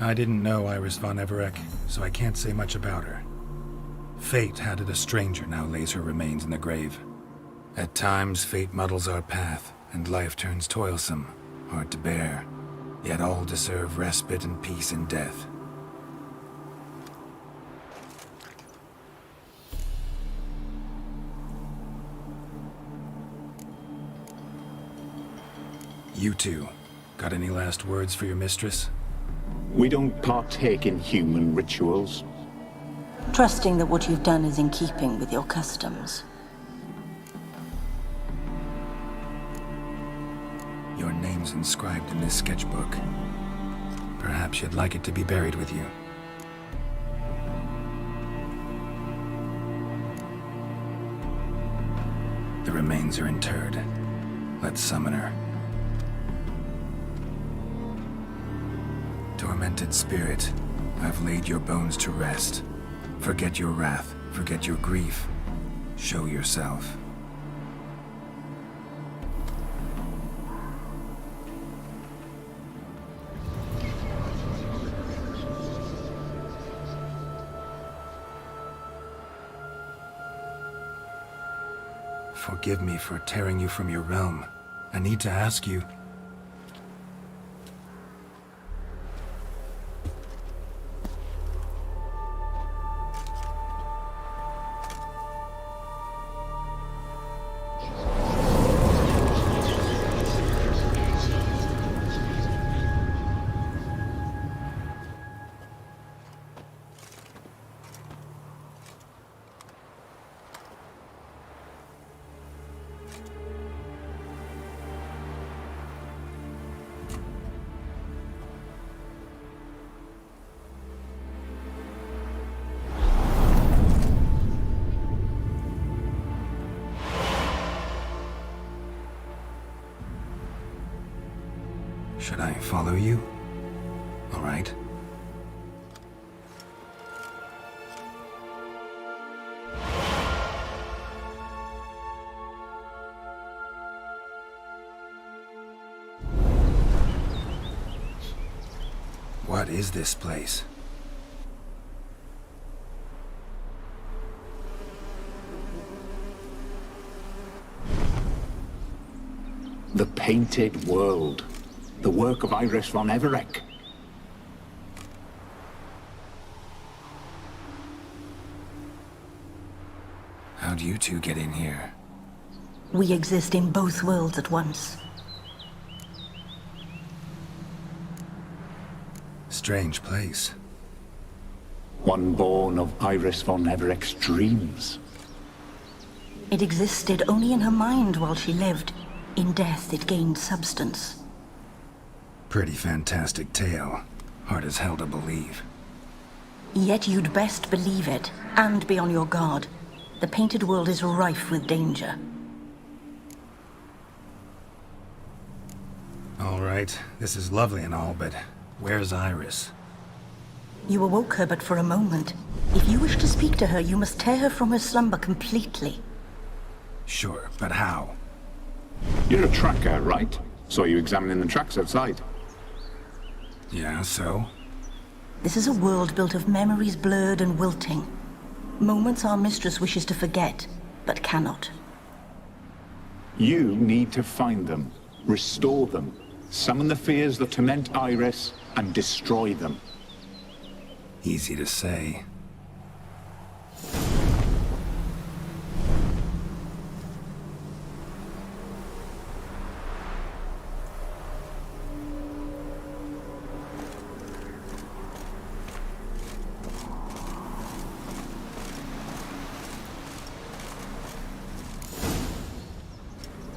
I didn't know Iris von Everec, so I can't say much about her. Fate had it a stranger now lays her remains in the grave. At times, fate muddles our path, and life turns toilsome, hard to bear. Yet all deserve respite and peace in death. You two, got any last words for your mistress? We don't partake in human rituals. Trusting that what you've done is in keeping with your customs. Your name's inscribed in this sketchbook. Perhaps you'd like it to be buried with you. The remains are interred. Let's summon her. Tormented spirit, I've laid your bones to rest. Forget your wrath, forget your grief. Show yourself. Forgive me for tearing you from your realm. I need to ask you... Should I follow you? All right. What is this place? The Painted World. The work of Iris von Everec. How'd you two get in here? We exist in both worlds at once. Strange place. One born of Iris von Everec's dreams. It existed only in her mind while she lived. In death, it gained substance. Pretty fantastic tale. Hard as hell to believe. Yet you'd best believe it, and be on your guard. The Painted World is rife with danger. All right, this is lovely and all, but where's Iris? You awoke her but for a moment. If you wish to speak to her, you must tear her from her slumber completely. Sure, but how? You're a tracker, right? Saw you examining the tracks outside. Yeah, so? This is a world built of memories blurred and wilting. Moments our mistress wishes to forget, but cannot. You need to find them, restore them, summon the fears that torment Iris, and destroy them. Easy to say.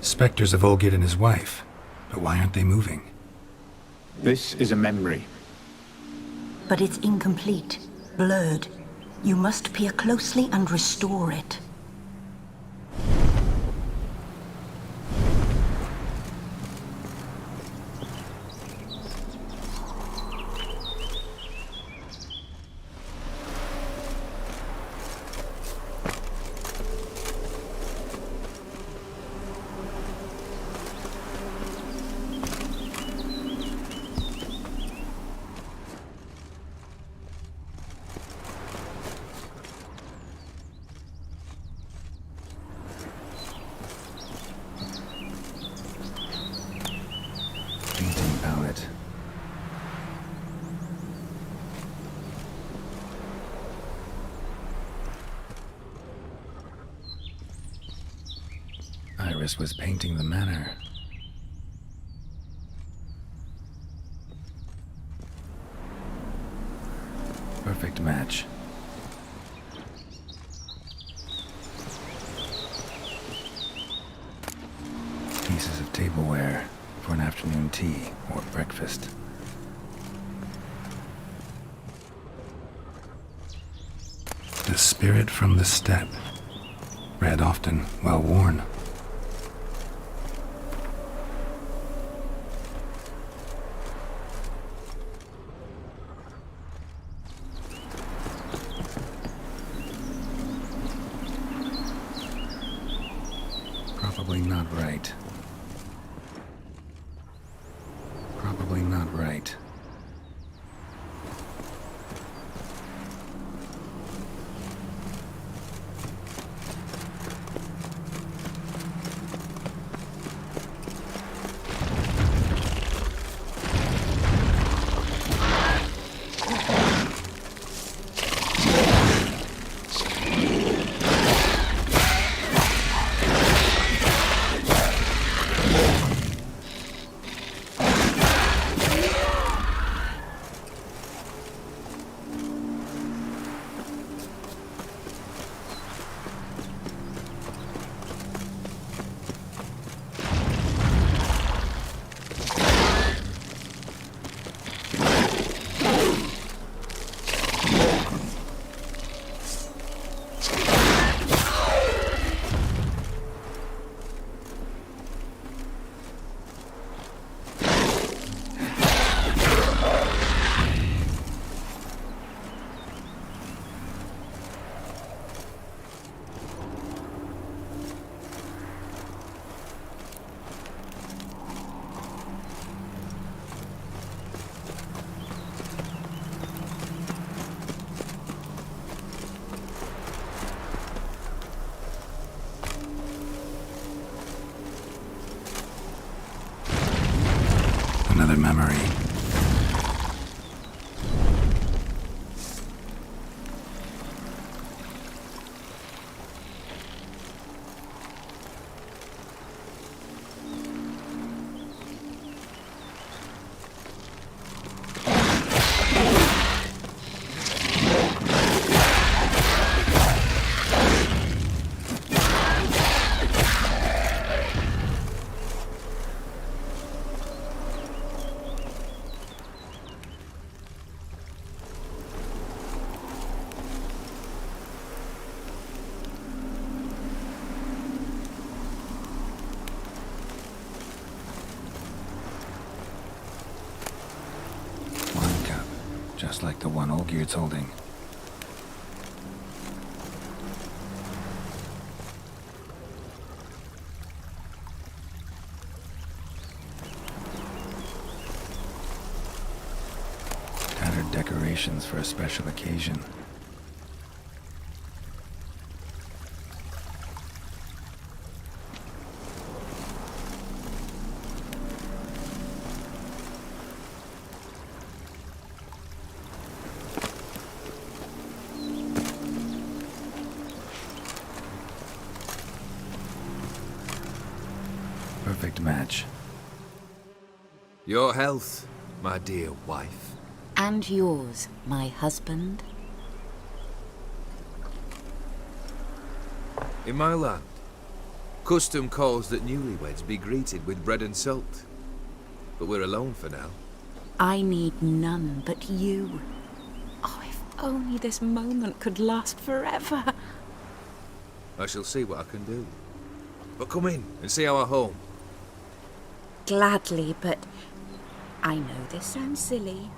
Spectres of Olgid and his wife. But why aren't they moving? This is a memory. But it's incomplete, blurred. You must peer closely and restore it. painting palette. Iris was painting the manor. Perfect match. Pieces of tableware for an afternoon tea or breakfast. The spirit from the steppe. Read often, well worn. Probably not right. Probably not right. Another memory. Just like the one Olgierd's holding. Tattered decorations for a special occasion. Perfect match. Your health, my dear wife. And yours, my husband. In my land, custom calls that newlyweds be greeted with bread and salt. But we're alone for now. I need none but you. Oh, if only this moment could last forever. I shall see what I can do. But come in and see our home. Gladly, but I know this sounds silly,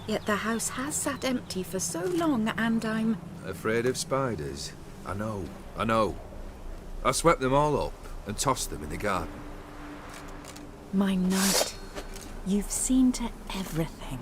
yet the house has sat empty for so long and I'm... Afraid of spiders? I know. I swept them all up and tossed them in the garden. My knight, you've seen to everything.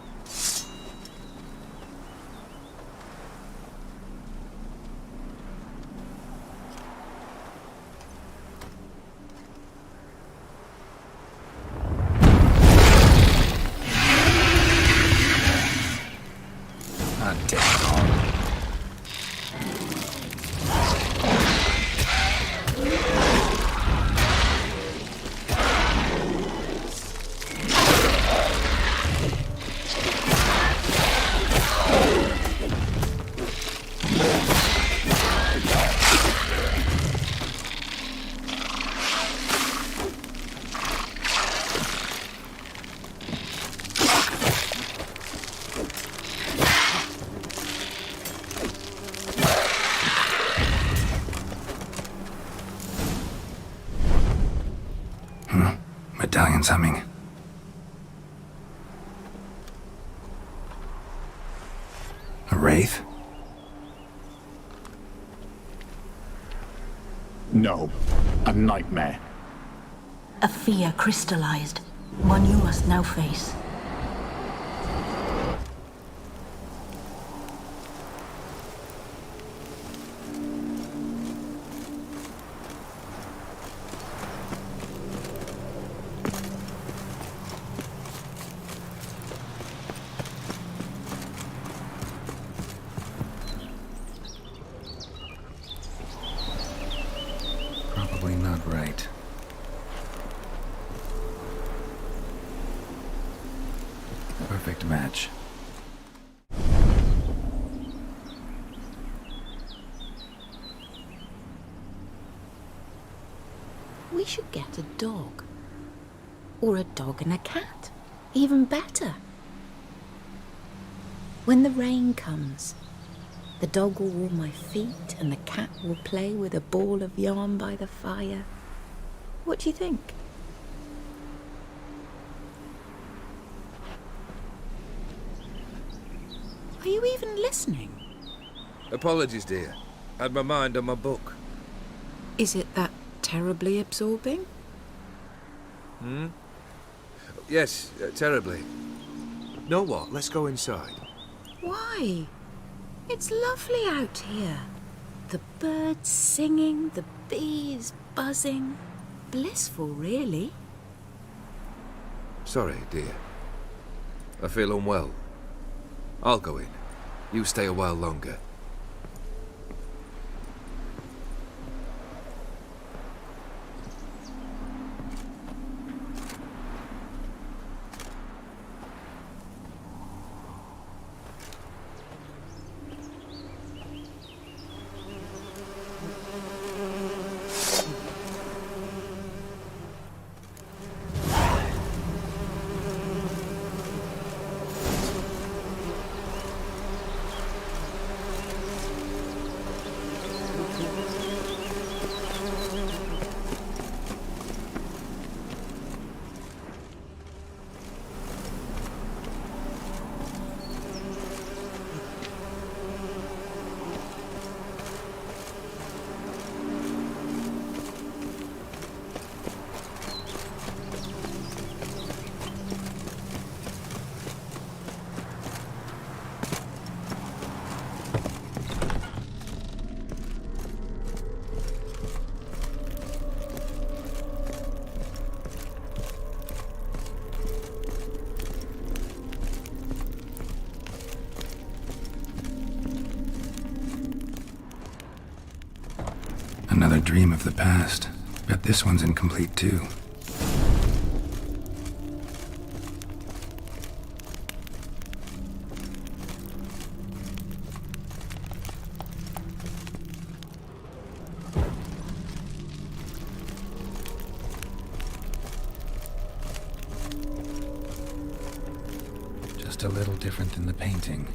phone's humming. A wraith? No, a nightmare. A fear crystallized, one you must now face. Probably not right. Perfect match. We should get a dog. Or a dog and a cat. Even better. When the rain comes, the dog will warm my feet and the cat will play with a ball of yarn by the fire. What do you think? Are you even listening? Apologies, dear. Had my mind on my book. Is it that terribly absorbing? Yes, terribly. Know what? Let's go inside. Why? It's lovely out here. The birds singing, the bees buzzing. Blissful, really. Sorry, dear. I feel unwell. I'll go in. You stay a while longer. Another dream of the past. Bet this one's incomplete too. Just a little different than the painting.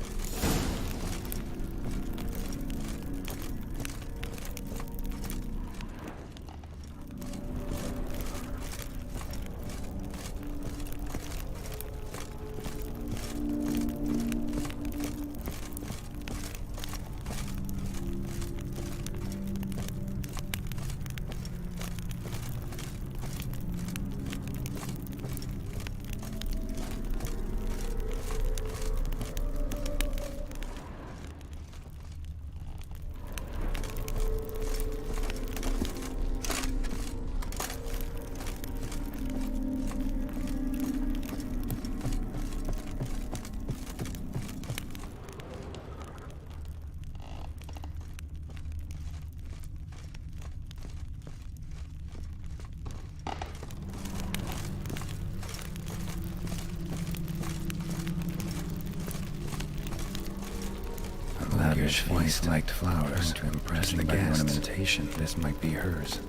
Lavish feast liked flowers to impress the guests. Ornamentation. This might be hers.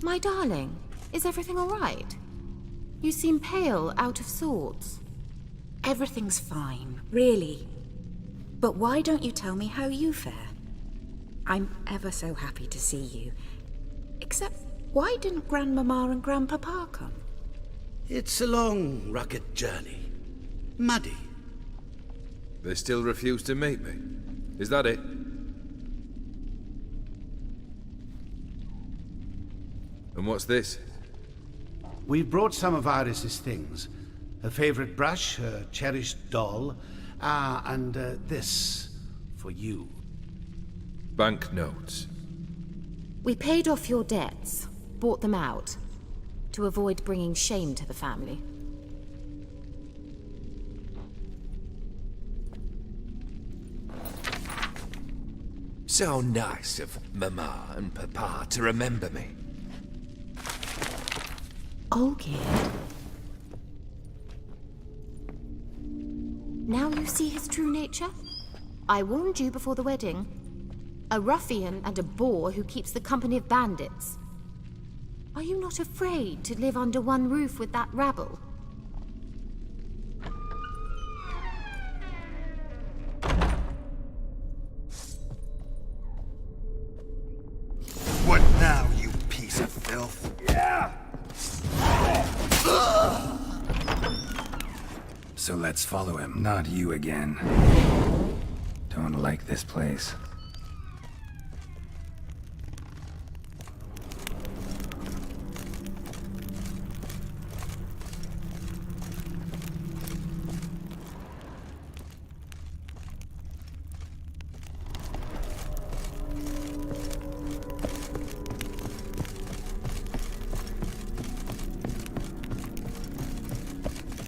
My darling, Is everything all right? You seem pale, out of sorts. Everything's fine, really. But why don't you tell me how you fare? I'm ever so happy to see you. Except, why didn't Grandmama and Grandpapa come? It's a long, rugged journey. Muddy. They still refuse to meet me. Is that it? And what's this? We've brought some of Iris's things. Her favorite brush, her cherished doll, and this for you. Banknotes. We paid off your debts, bought them out, to avoid bringing shame to the family. So nice of Mama and Papa to remember me. Olgierd. Now you see his true nature? I warned you before the wedding. A ruffian and a boor who keeps the company of bandits. Are you not afraid to live under one roof with that rabble? What now, you piece of filth? Yeah! So let's follow him. Not you again. Don't like this place.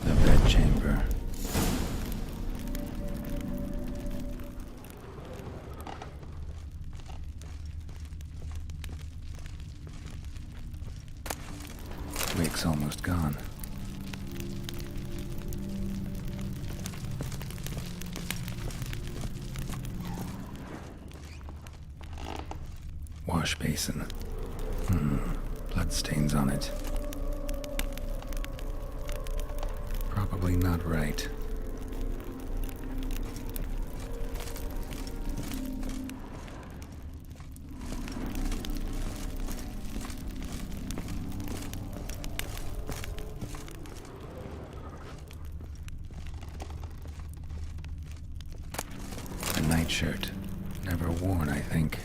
The bedchamber. Wick's almost gone. Wash basin. Bloodstains on it. Probably not right. A nightshirt. Never worn, I think.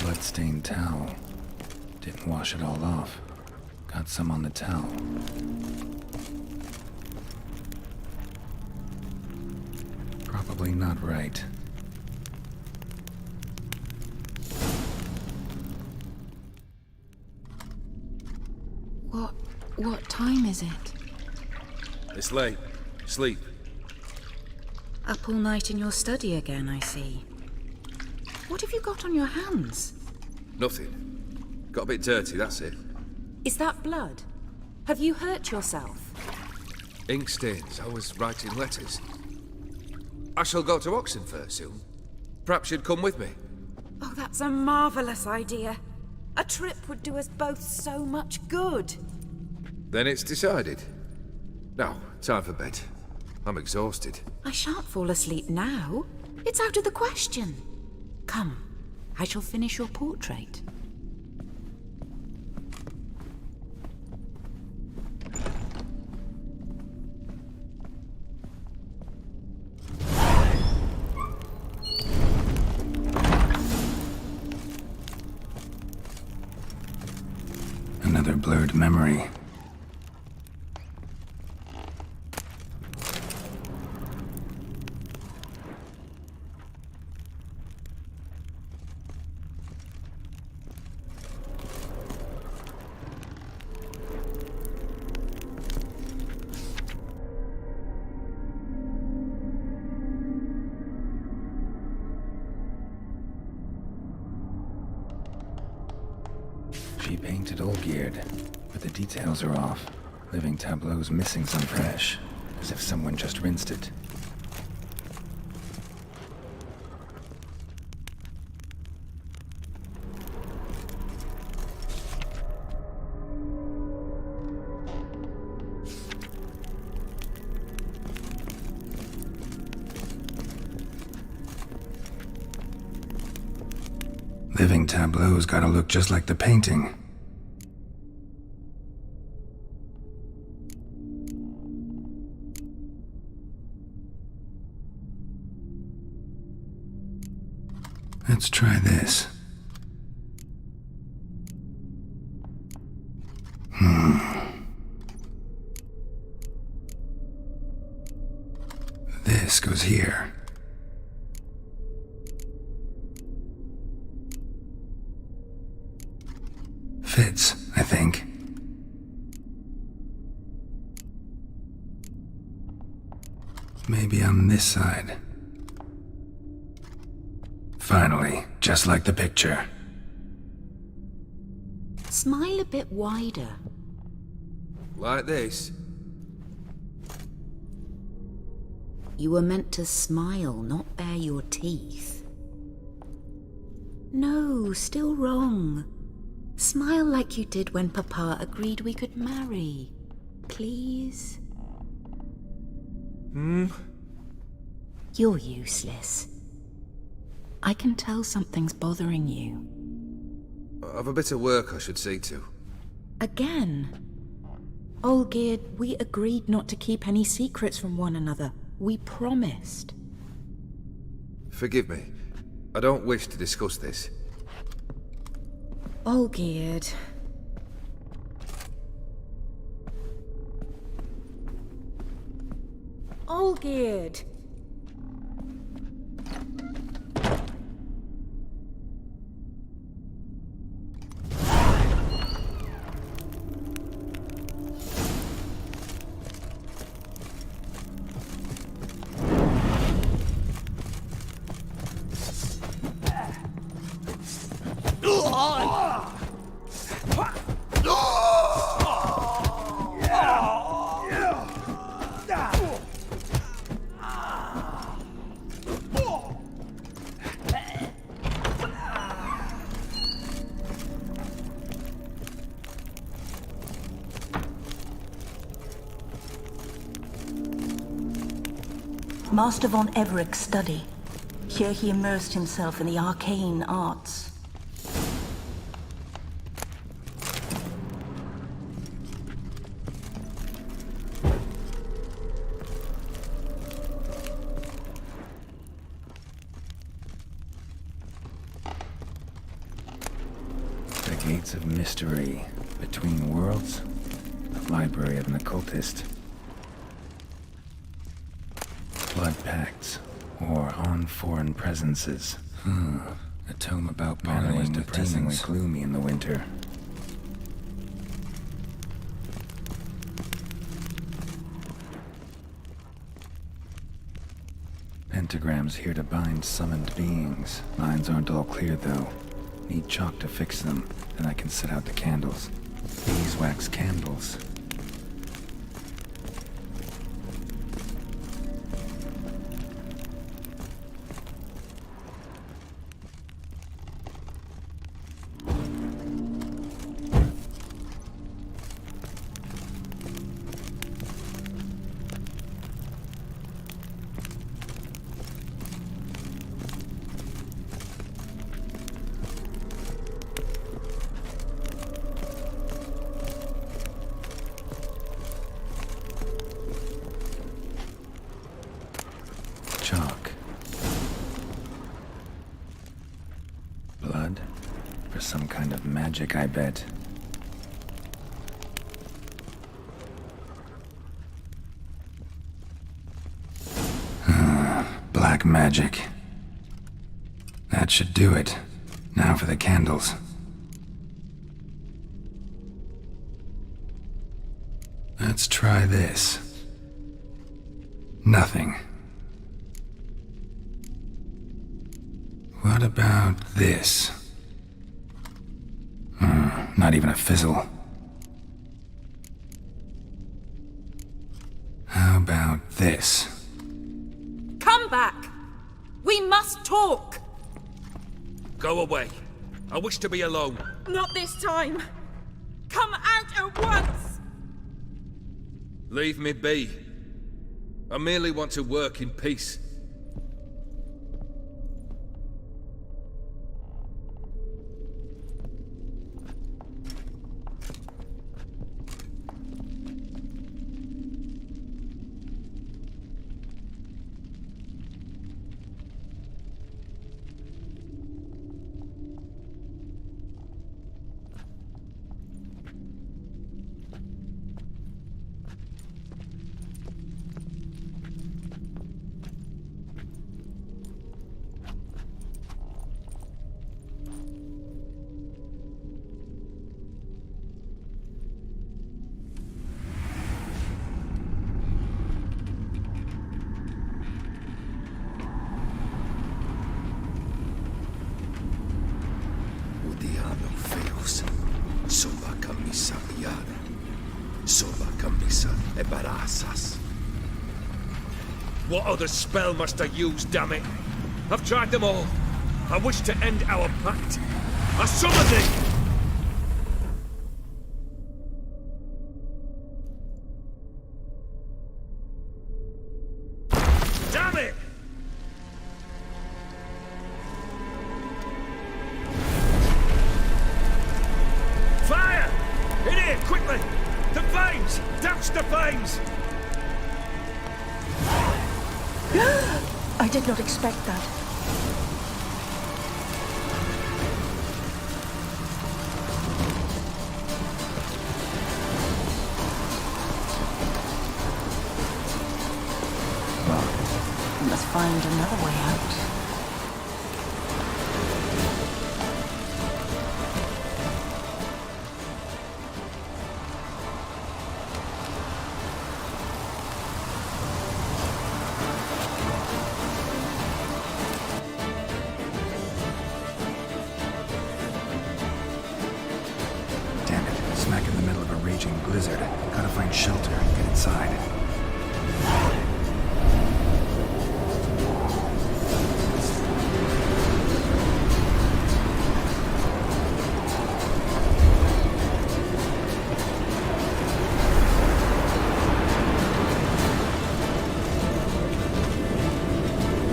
Bloodstained towel. Didn't wash it all off. Got some on the towel. Probably not right. What time is it? It's late. Sleep. Up all night in your study again, I see. What have you got on your hands? Nothing. Got a bit dirty, that's it. Is that blood? Have you hurt yourself? Ink stains. I was writing letters. I shall go to Oxenfurt soon. Perhaps you'd come with me. Oh, that's a marvelous idea. A trip would do us both so much good. Then it's decided. Now, time for bed. I'm exhausted. I shan't fall asleep now. It's out of the question. Come, I shall finish your portrait. Another blurred memory. She painted Olgierd, but the details are off. Living tableau's missing some fresh, as if someone just rinsed it. Living tableau's gotta look just like the painting. Let's try this. This goes here. Fits, I think. Maybe on this side. Finally, just like the picture. Smile a bit wider. Like this? You were meant to smile, not bare your teeth. No, still wrong. Smile like you did when Papa agreed we could marry. Please? You're useless. I can tell something's bothering you. I've a bit of work I should see to. Again? Olgierd, we agreed not to keep any secrets from one another. We promised. Forgive me. I don't wish to discuss this. Olgierd. Olgierd! Master von Everek's study. Here he immersed himself in the arcane arts. The Gates of Mystery. Between Worlds. The Library of an Occultist. Blood Pacts, or On Foreign Presences. A tome about battling depressingly gloomy in the winter. Pentagrams here to bind summoned beings. Lines aren't all clear though. Need chalk to fix them, then I can set out the candles. Beeswax candles. Chalk. Blood? For some kind of magic, I bet. Black magic. That should do it. Now for the candles. Let's try this. Nothing. What about this? not even a fizzle. How about this? Come back! We must talk! Go away. I wish to be alone. Not this time! Come out at once! Leave me be. I merely want to work in peace. Odiano feos. Soba camisa liada. Soba camisa e barasas. What other spell must I use, damn it? I've tried them all. I wish to end our pact. I summon thee! Damn it! Fire! In here, quickly! The flames! Douse the flames! I did not expect that. We must find another way out. Damn it, smack in the middle of a raging blizzard. Gotta find shelter and get inside.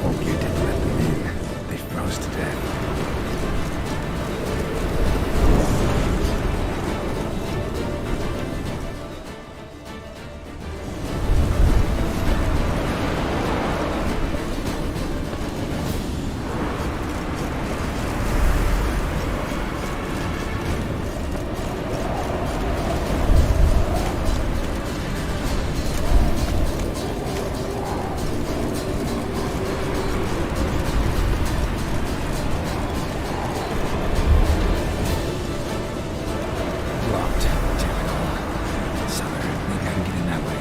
Ogier didn't let them in. They froze to death. Locked. Typical. Sucker. Think I can get in that way.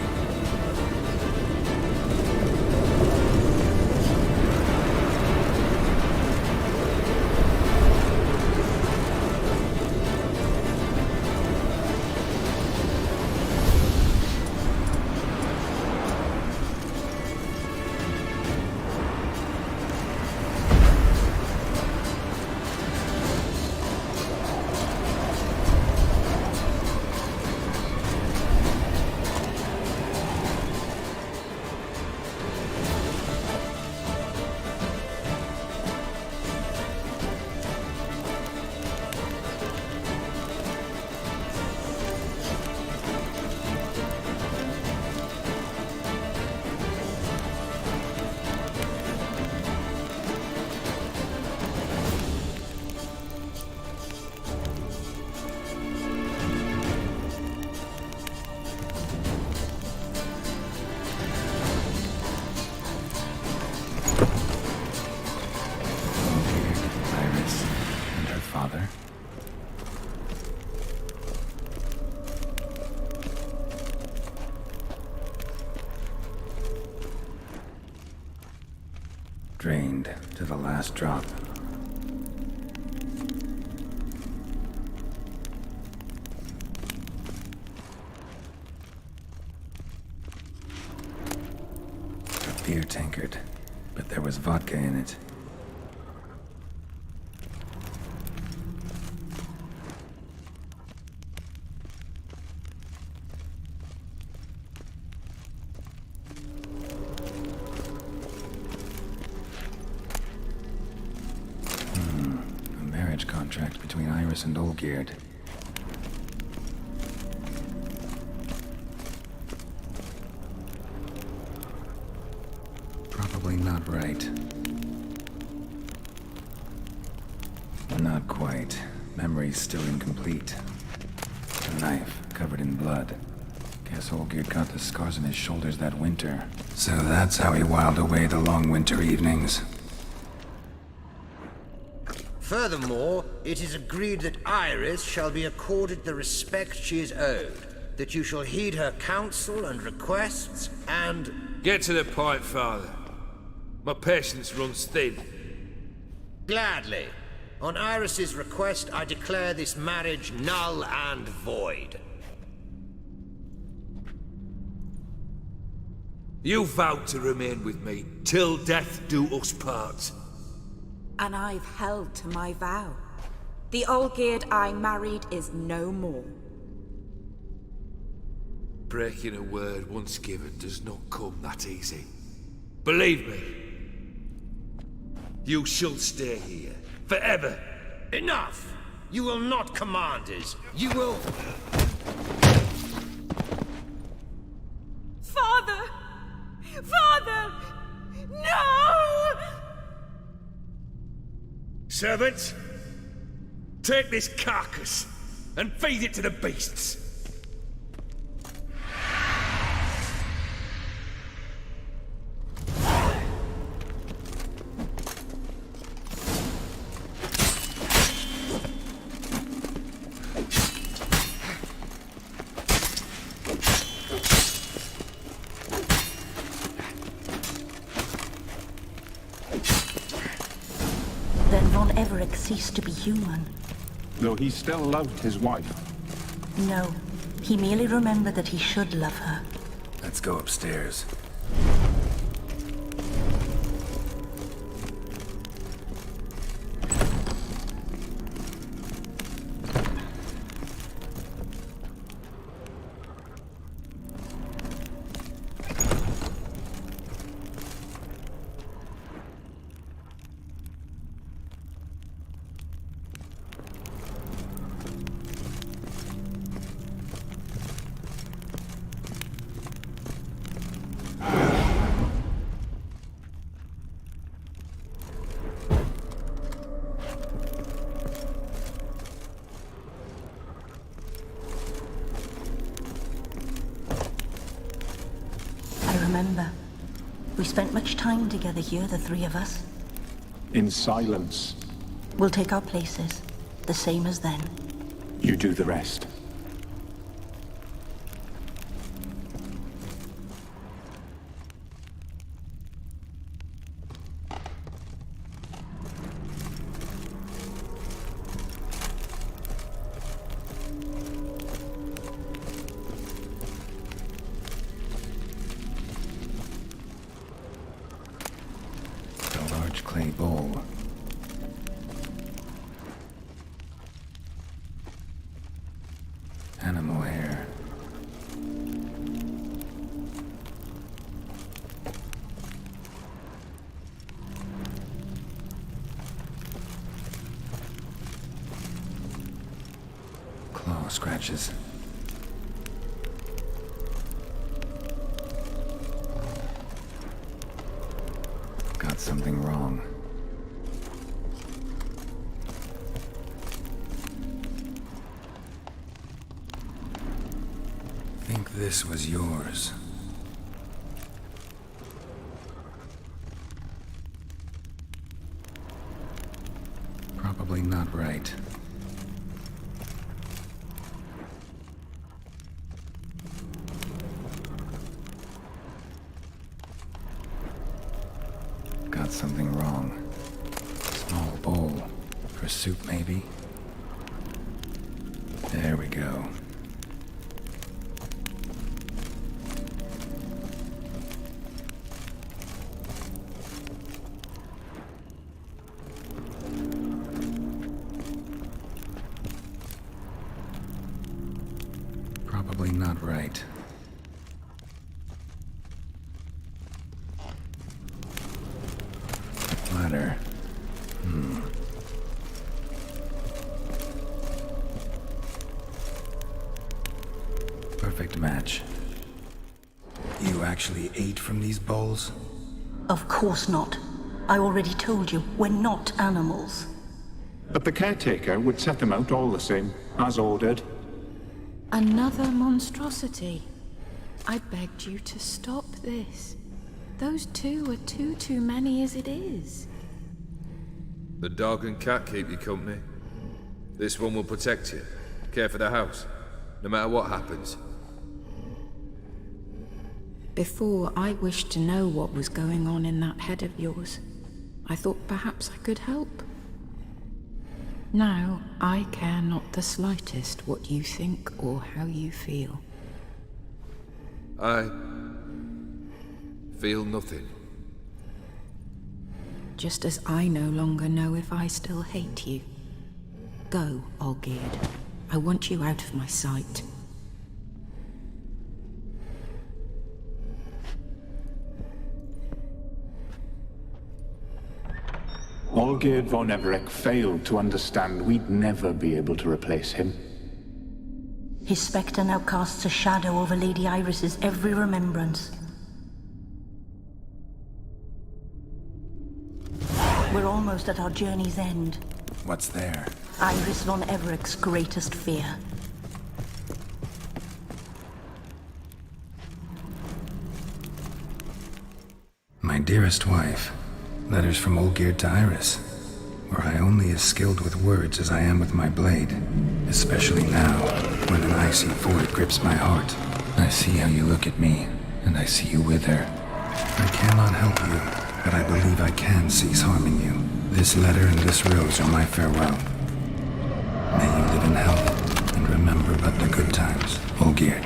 Iris and her father. Drained to the last drop. beer tankard, but there was vodka in it. A marriage contract between Iris and Olgierd. Probably not right. Not quite. Memory's still incomplete. A knife covered in blood. Guess Olgierd got the scars on his shoulders that winter. So that's how he whiled away the long winter evenings. Furthermore, it is agreed that Iris shall be accorded the respect she is owed, that you shall heed her counsel and requests, and... Get to the point, Father. My patience runs thin. Gladly. On Iris's request, I declare this marriage null and void. You vowed to remain with me till death do us part. And I've held to my vow. The Olgierd I married is no more. Breaking a word once given does not come that easy. Believe me. You shall stay here. Forever. Enough! You will not command us. You will... Father! Father! No! Servants, take this carcass and feed it to the beasts. Then Von Everec ceased to be human. Though he still loved his wife. No, he merely remembered that he should love her. Let's go upstairs. Remember, we spent much time together here, the three of us. In silence. We'll take our places, the same as then. You do the rest. Clay bowl. Animal hair. Claw scratches. Got something wrong. Think this was yours. Probably not right. Got something wrong. Small bowl. For soup, maybe? There we go. probably not right. Ladder. Perfect match. You actually ate from these bowls? Of course not. I already told you, we're not animals. But the caretaker would set them out all the same, as ordered. Another monstrosity. I begged you to stop this. Those two are too many as it is. The dog and cat keep you company. This one will protect you, care for the house, no matter what happens. Before, I wished to know what was going on in that head of yours. I thought perhaps I could help. Now, I care not the slightest what you think or how you feel. I feel nothing. Just as I no longer know if I still hate you. Go, Olgierd. I want you out of my sight. Olgierd von Everec failed to understand we'd never be able to replace him. His spectre now casts a shadow over Lady Iris's every remembrance. We're almost at our journey's end. What's there? Iris von Everec's greatest fear. My dearest wife. Letters from Olgierd to Iris. Were I only as skilled with words as I am with my blade. Especially now, when an icy void grips my heart. I see how you look at me, and I see you wither. I cannot help you, but I believe I can cease harming you. This letter and this rose are my farewell. May you live in health, and remember but the good times, Olgierd.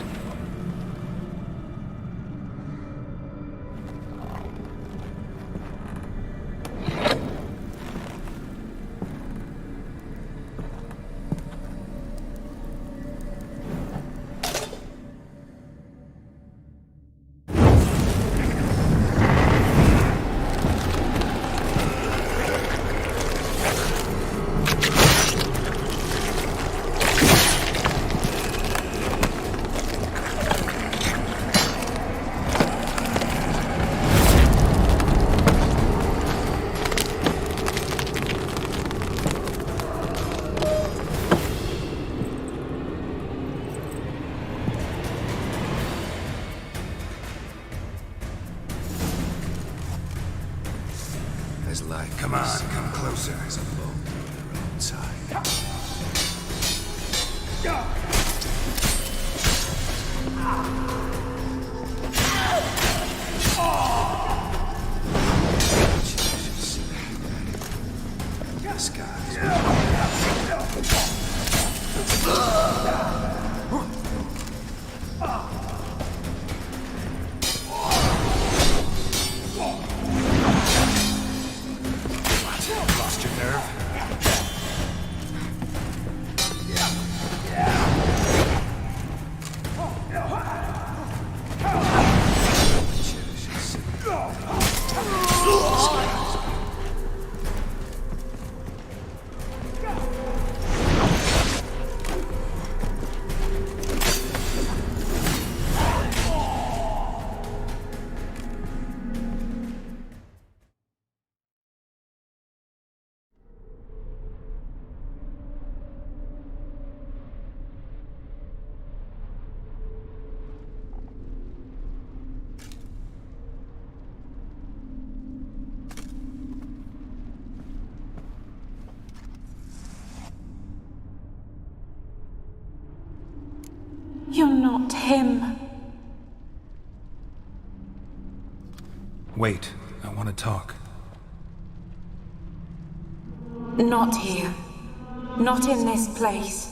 There's life. Come on, come closer. There's a boat on their own side. This guy. Lost your nerve? You're not him. Wait, I want to talk. Not here. Not in this place.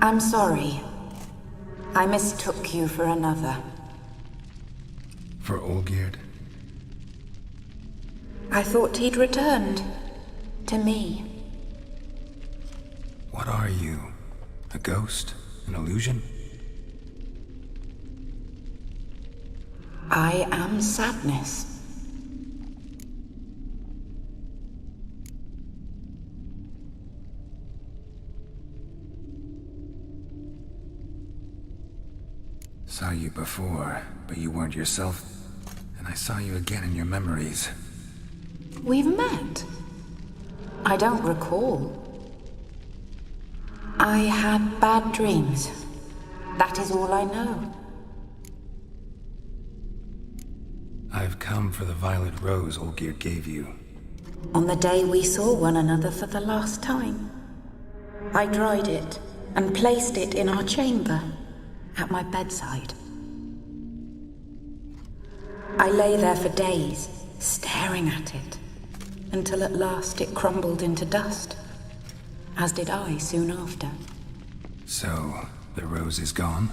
I'm sorry. I mistook you for another. For Olgierd? I thought he'd returned. To me. What are you? A ghost? An illusion? I am sadness. Saw you before, but you weren't yourself. And I saw you again in your memories. We've met? I don't recall. I had bad dreams. That is all I know. I've come for the violet rose Olgierd gave you. On the day we saw one another for the last time, I dried it and placed it in our chamber, at my bedside. I lay there for days, staring at it, until at last it crumbled into dust, as did I soon after. So, the rose is gone?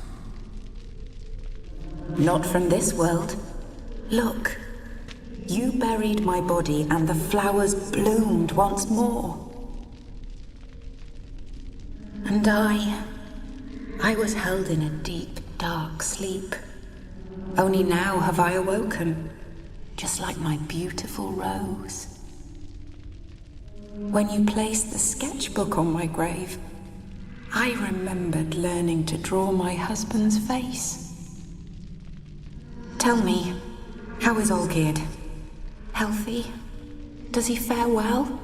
Not from this world. Look, you buried my body and the flowers bloomed once more. And I was held in a deep, dark sleep. Only now have I awoken, just like my beautiful rose. When you placed the sketchbook on my grave, I remembered learning to draw my husband's face. Tell me, how is Olgierd? Healthy? Does he fare well?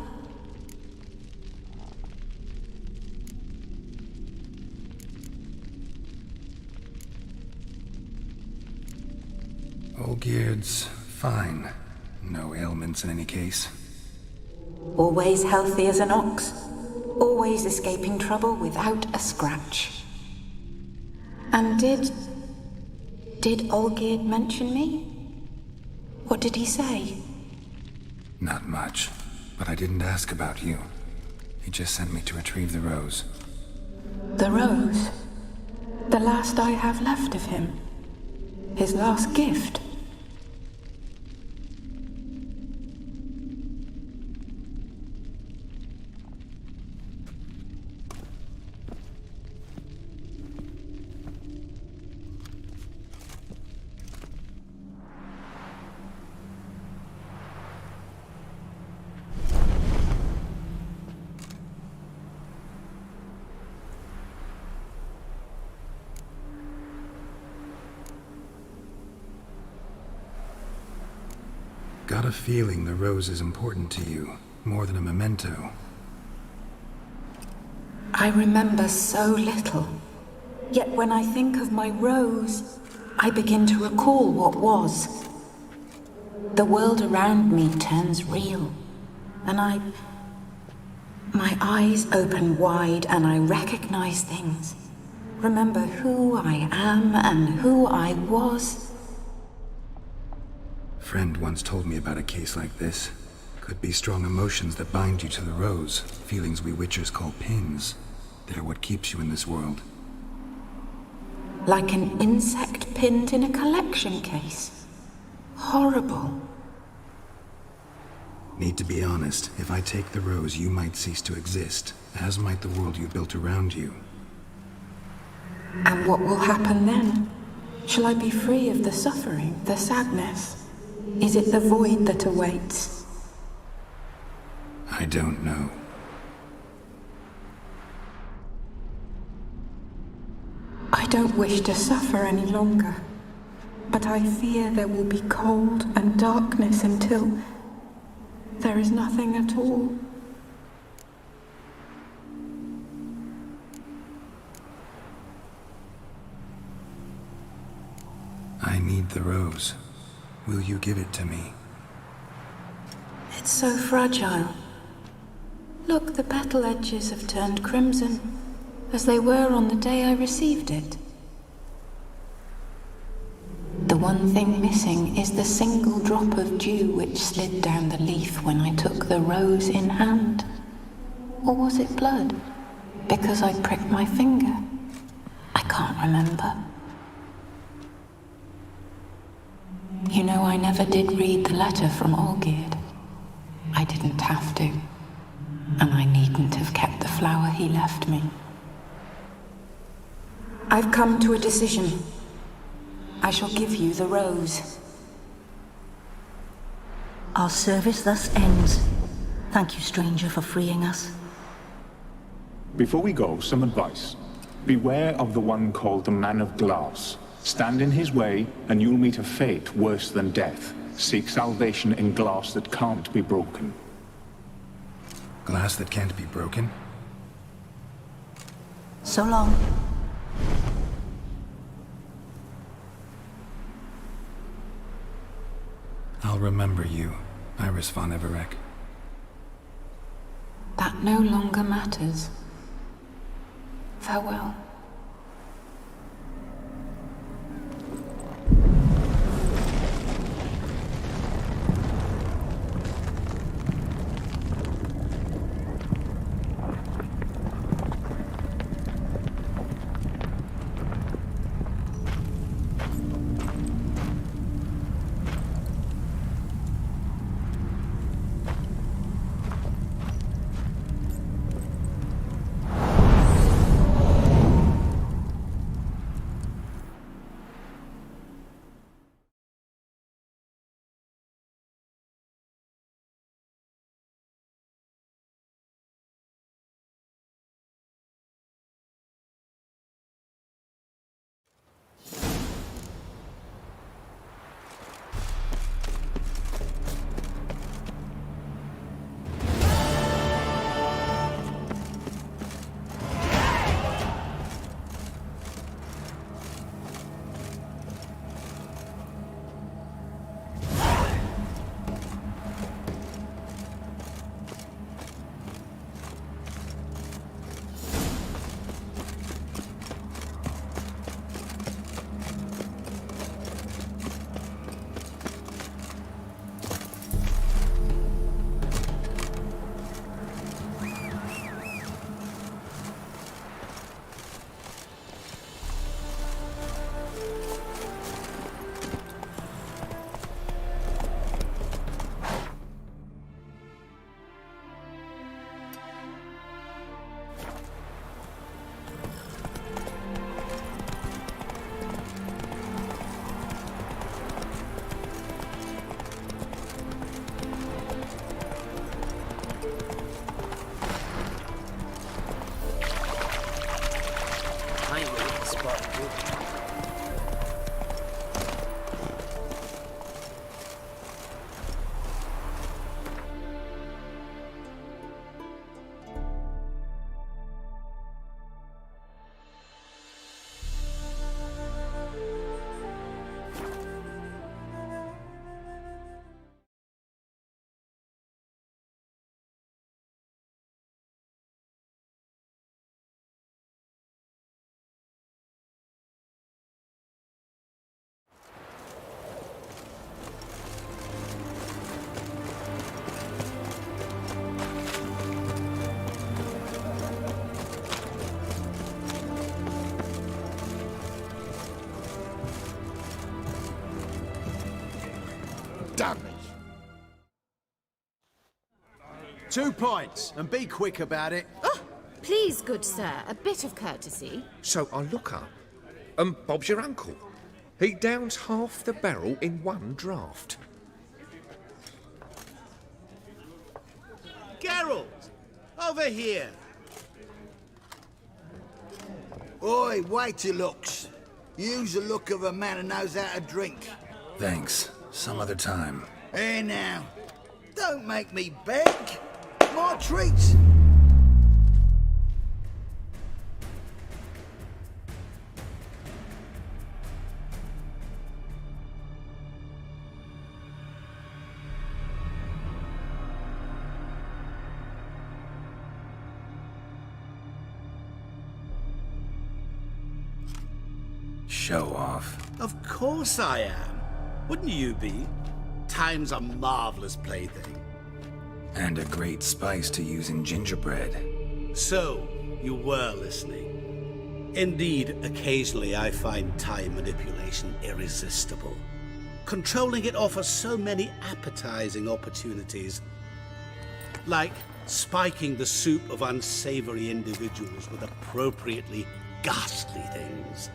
Olgierd's fine. No ailments in any case. Always healthy as an ox. Always escaping trouble without a scratch. And did Olgierd mention me? What did he say? Not much, but I didn't ask about you. He just sent me to retrieve the rose. The rose? The last I have left of him? His last gift? Got a feeling the rose is important to you, more than a memento. I remember so little. Yet when I think of my rose, I begin to recall what was. The world around me turns real, and my eyes open wide and I recognize things. Remember who I am and who I was. Friend once told me about a case like this. Could be strong emotions that bind you to the rose, feelings we witchers call pins. They're what keeps you in this world. Like an insect pinned in a collection case. Horrible. Need to be honest, if I take the rose, you might cease to exist, as might the world you built around you. And what will happen then? Shall I be free of the suffering, the sadness? Is it the void that awaits? I don't know. I don't wish to suffer any longer, but I fear there will be cold and darkness until there is nothing at all. I need the rose. Will you give it to me? It's so fragile. Look, the petal edges have turned crimson, as they were on the day I received it. The one thing missing is the single drop of dew which slid down the leaf when I took the rose in hand. Or was it blood? Because I pricked my finger. I can't remember. You know, I never did read the letter from Olgierd. I didn't have to. And I needn't have kept the flower he left me. I've come to a decision. I shall give you the rose. Our service thus ends. Thank you, stranger, for freeing us. Before we go, some advice. Beware of the one called the Man of Glass. Stand in his way, and you'll meet a fate worse than death. Seek salvation in glass that can't be broken. Glass that can't be broken? So long. I'll remember you, Iris von Everec. That no longer matters. Farewell. Damn me. 2 points, and be quick about it. Oh, please, good sir, a bit of courtesy. So I look up, and Bob's your uncle. He downs half the barrel in one draught. Geralt! Over here! Oi, wait your looks. Use the look of a man who knows how to drink. Thanks. Some other time. Here now. Don't make me beg. More treats. Show off. Of course I am. Wouldn't you be? Time's a marvelous plaything. And a great spice to use in gingerbread. So, you were listening. Indeed, occasionally I find time manipulation irresistible. Controlling it offers so many appetizing opportunities. Like spiking the soup of unsavory individuals with appropriately ghastly things.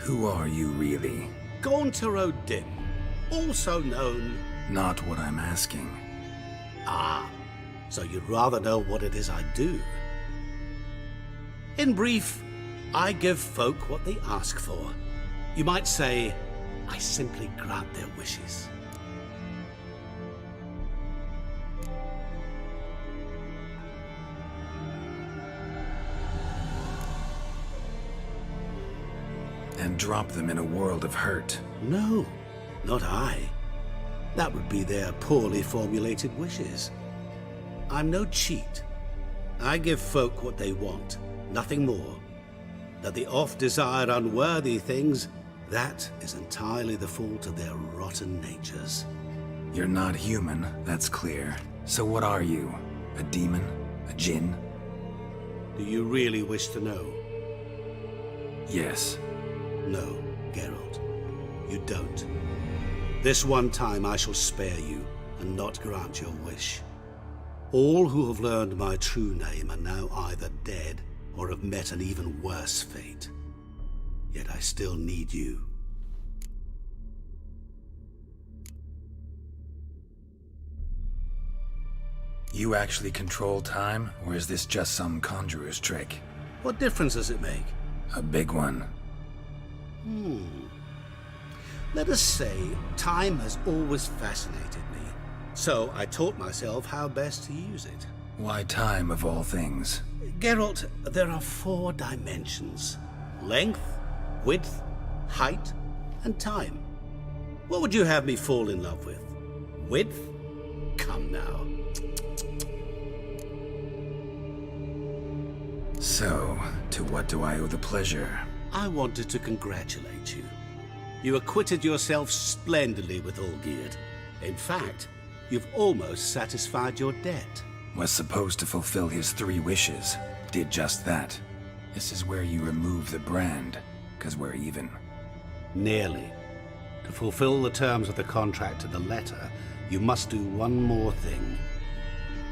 Who are you really? Gaunter O'Dim, also known... Not what I'm asking. Ah, so you'd rather know what it is I do. In brief, I give folk what they ask for. You might say, I simply grant their wishes. And drop them in a world of hurt. No, not I. That would be their poorly formulated wishes. I'm no cheat. I give folk what they want, nothing more. That the oft-desired unworthy things, that is entirely the fault of their rotten natures. You're not human, that's clear. So what are you? A demon? A djinn? Do you really wish to know? Yes. No, Geralt. You don't. This one time I shall spare you, and not grant your wish. All who have learned my true name are now either dead, or have met an even worse fate. Yet I still need you. You actually control time, or is this just some conjurer's trick? What difference does it make? A big one. Let us say, time has always fascinated me. So I taught myself how best to use it. Why time, of all things? Geralt, there are 4 dimensions. Length, width, height, and time. What would you have me fall in love with? Width? Come now. So, to what do I owe the pleasure? I wanted to congratulate you. You acquitted yourself splendidly with Olgierd. In fact, you've almost satisfied your debt. Was supposed to fulfill his 3 wishes. Did just that. This is where you remove the brand, 'cause we're even. Nearly. To fulfill the terms of the contract to the letter, you must do one more thing.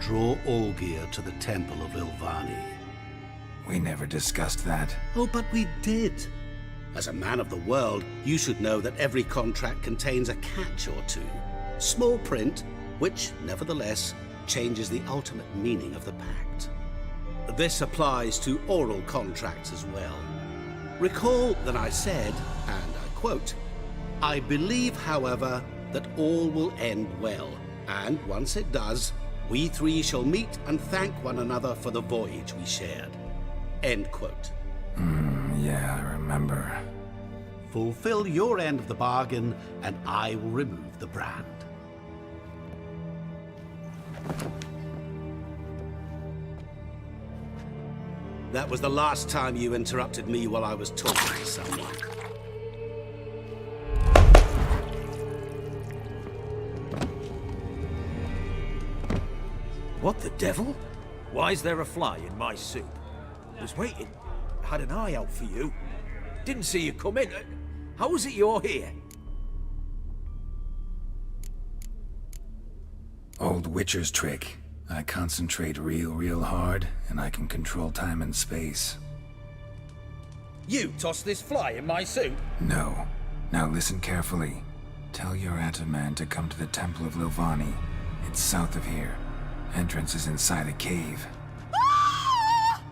Draw Olgierd to the Temple of Ilvani. We never discussed that. Oh, but we did. As a man of the world, you should know that every contract contains a catch or two. Small print, which, nevertheless, changes the ultimate meaning of the pact. This applies to oral contracts as well. Recall that I said, and I quote, "I believe, however, that all will end well, and once it does, we 3 shall meet and thank one another for the voyage we shared." End quote. Yeah, I remember. Fulfill your end of the bargain, and I will remove the brand. That was the last time you interrupted me while I was talking to someone. What the devil? Why is there a fly in my soup? Was waiting. Had an eye out for you. Didn't see you come in. How is it you're here? Old Witcher's trick. I concentrate real hard, and I can control time and space. You tossed this fly in my soup? No. Now listen carefully. Tell your Ataman to come to the Temple of Lilvani. It's south of here. Entrance is inside a cave.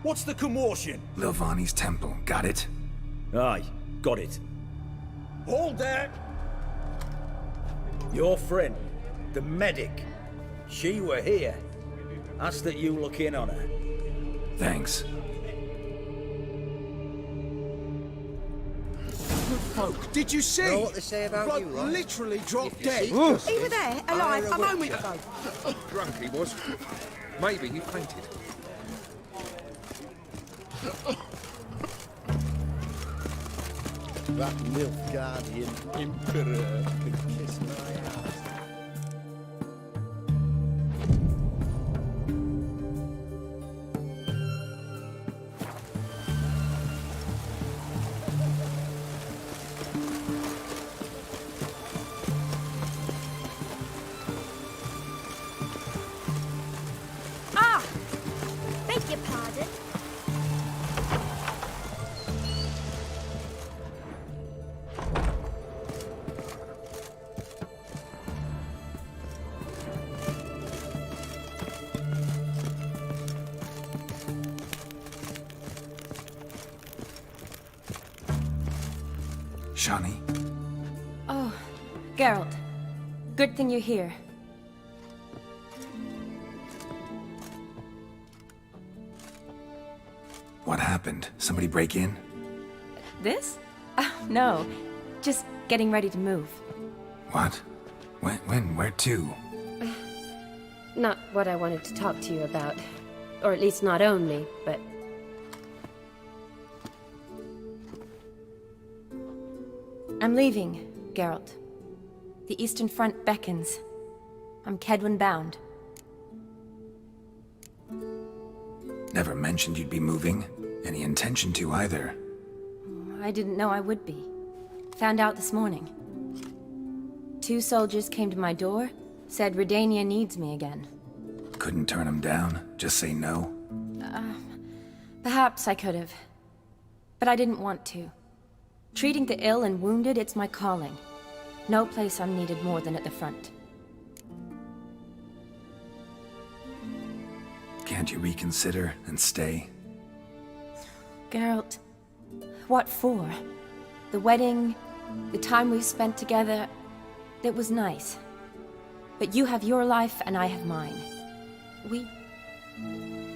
What's the commotion? Lilvani's temple, got it? Aye, got it. Hold there! Your friend, the medic, she were here. Ask that you look in on her. Thanks. Folk, did you see? Know what they say about Bloke you, right? literally dropped dead. He was there, alive, a moment ago. Drunk he was. Maybe he fainted. That Nilfgaardian Emperor can kiss my ass. Shani? Oh, Geralt. Good thing you're here. What happened? Somebody break in? This? No. Just getting ready to move. What? When? Where to? Not what I wanted to talk to you about. Or at least not only, but... I'm leaving, Geralt. The Eastern Front beckons. I'm Kedwin bound. Never mentioned you'd be moving. Any intention to either. I didn't know I would be. Found out this morning. 2 soldiers came to my door, said Redania needs me again. Couldn't turn him down? Just say no? Perhaps I could have. But I didn't want to. Treating the ill and wounded, it's my calling. No place I'm needed more than at the front. Can't you reconsider and stay? Geralt, what for? The wedding, the time we've spent together, it was nice. But you have your life and I have mine.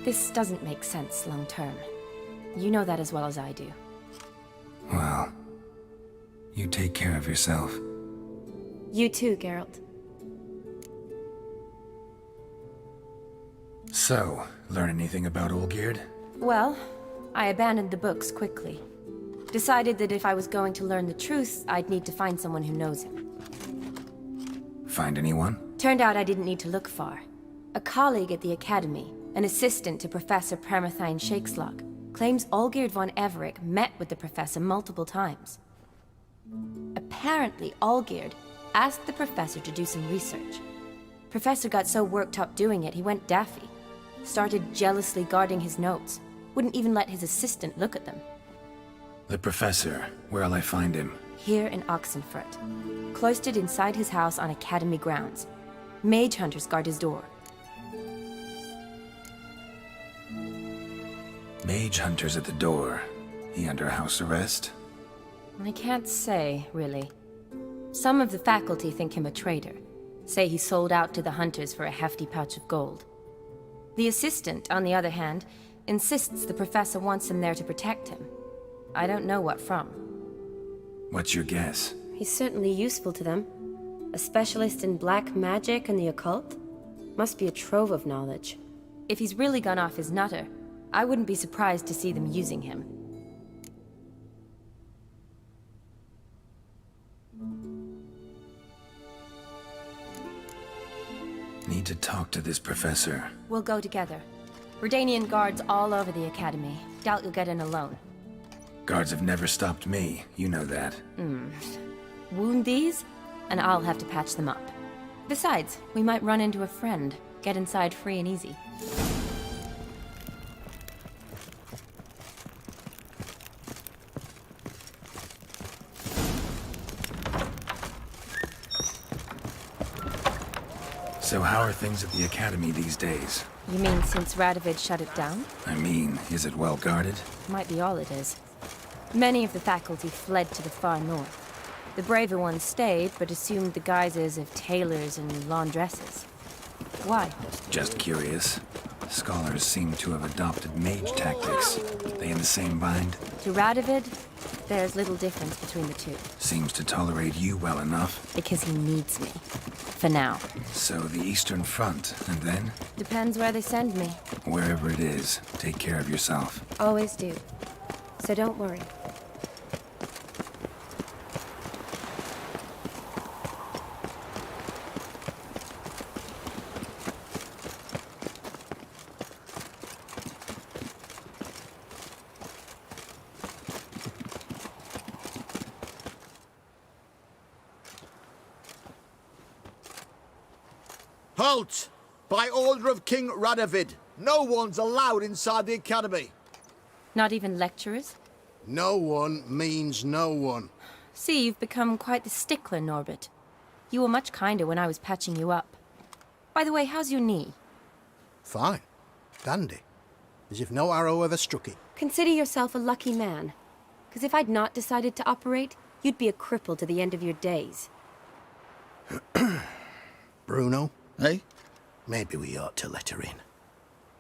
This doesn't make sense long term. You know that as well as I do. Well, you take care of yourself. You too, Geralt. So, learn anything about Olgierd? Well, I abandoned the books quickly. Decided that if I was going to learn the truth, I'd need to find someone who knows him. Find anyone? Turned out I didn't need to look far. A colleague at the Academy, an assistant to Professor Pramathine Shakeslog, claims Olgierd von Everec met with the professor multiple times. Apparently, Olgierd asked the professor to do some research. Professor got so worked up doing it, he went daffy. Started jealously guarding his notes. Wouldn't even let his assistant look at them. The professor. Where'll I find him? Here in Oxenfurt. Cloistered inside his house on Academy grounds. Mage hunters guard his door. Mage hunters at the door. He under house arrest? I can't say, really. Some of the faculty think him a traitor. Say he sold out to the hunters for a hefty pouch of gold. The assistant, on the other hand, insists the professor wants him there to protect him. I don't know what from. What's your guess? He's certainly useful to them. A specialist in black magic and the occult? Must be a trove of knowledge. If he's really gone off his nutter, I wouldn't be surprised to see them using him. Need to talk to this professor. We'll go together. Redanian guards all over the Academy. Doubt you'll get in alone. Guards have never stopped me, you know that. Wound these, and I'll have to patch them up. Besides, we might run into a friend. Get inside free and easy. So how are things at the Academy these days? You mean since Radovid shut it down? I mean, is it well guarded? Might be all it is. Many of the faculty fled to the far north. The braver ones stayed, but assumed the guises of tailors and laundresses. Why? Just curious. Scholars seem to have adopted mage tactics. They in the same bind? To Radovid, there's little difference between the two. Seems to tolerate you well enough. Because he needs me. For now. So the Eastern Front, and then? Depends where they send me. Wherever it is, take care of yourself. Always do. So don't worry. Halt! By order of King Radovid, no one's allowed inside the Academy. Not even lecturers? No one means no one. See, you've become quite the stickler, Norbert. You were much kinder when I was patching you up. By the way, how's your knee? Fine. Dandy. As if no arrow ever struck it. Consider yourself a lucky man. Because if I'd not decided to operate, you'd be a cripple to the end of your days. Bruno? Eh? Maybe we ought to let her in.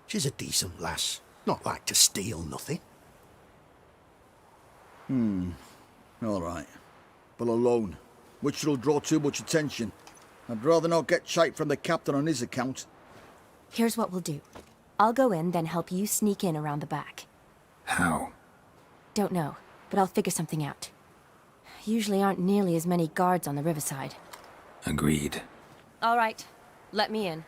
She's a decent lass. Not like to steal nothing. All right. But alone, which will draw too much attention. I'd rather not get shite from the captain on his account. Here's what we'll do. I'll go in, then help you sneak in around the back. How? Don't know, but I'll figure something out. Usually aren't nearly as many guards on the riverside. Agreed. All right, let me in.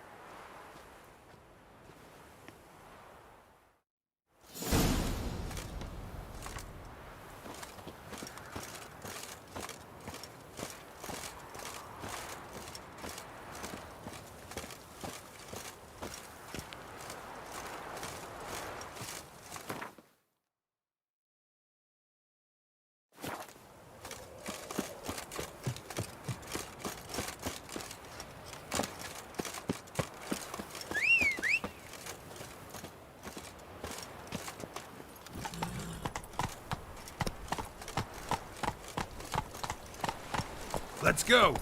Let's go!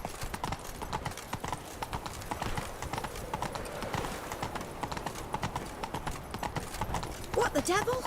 What the devil?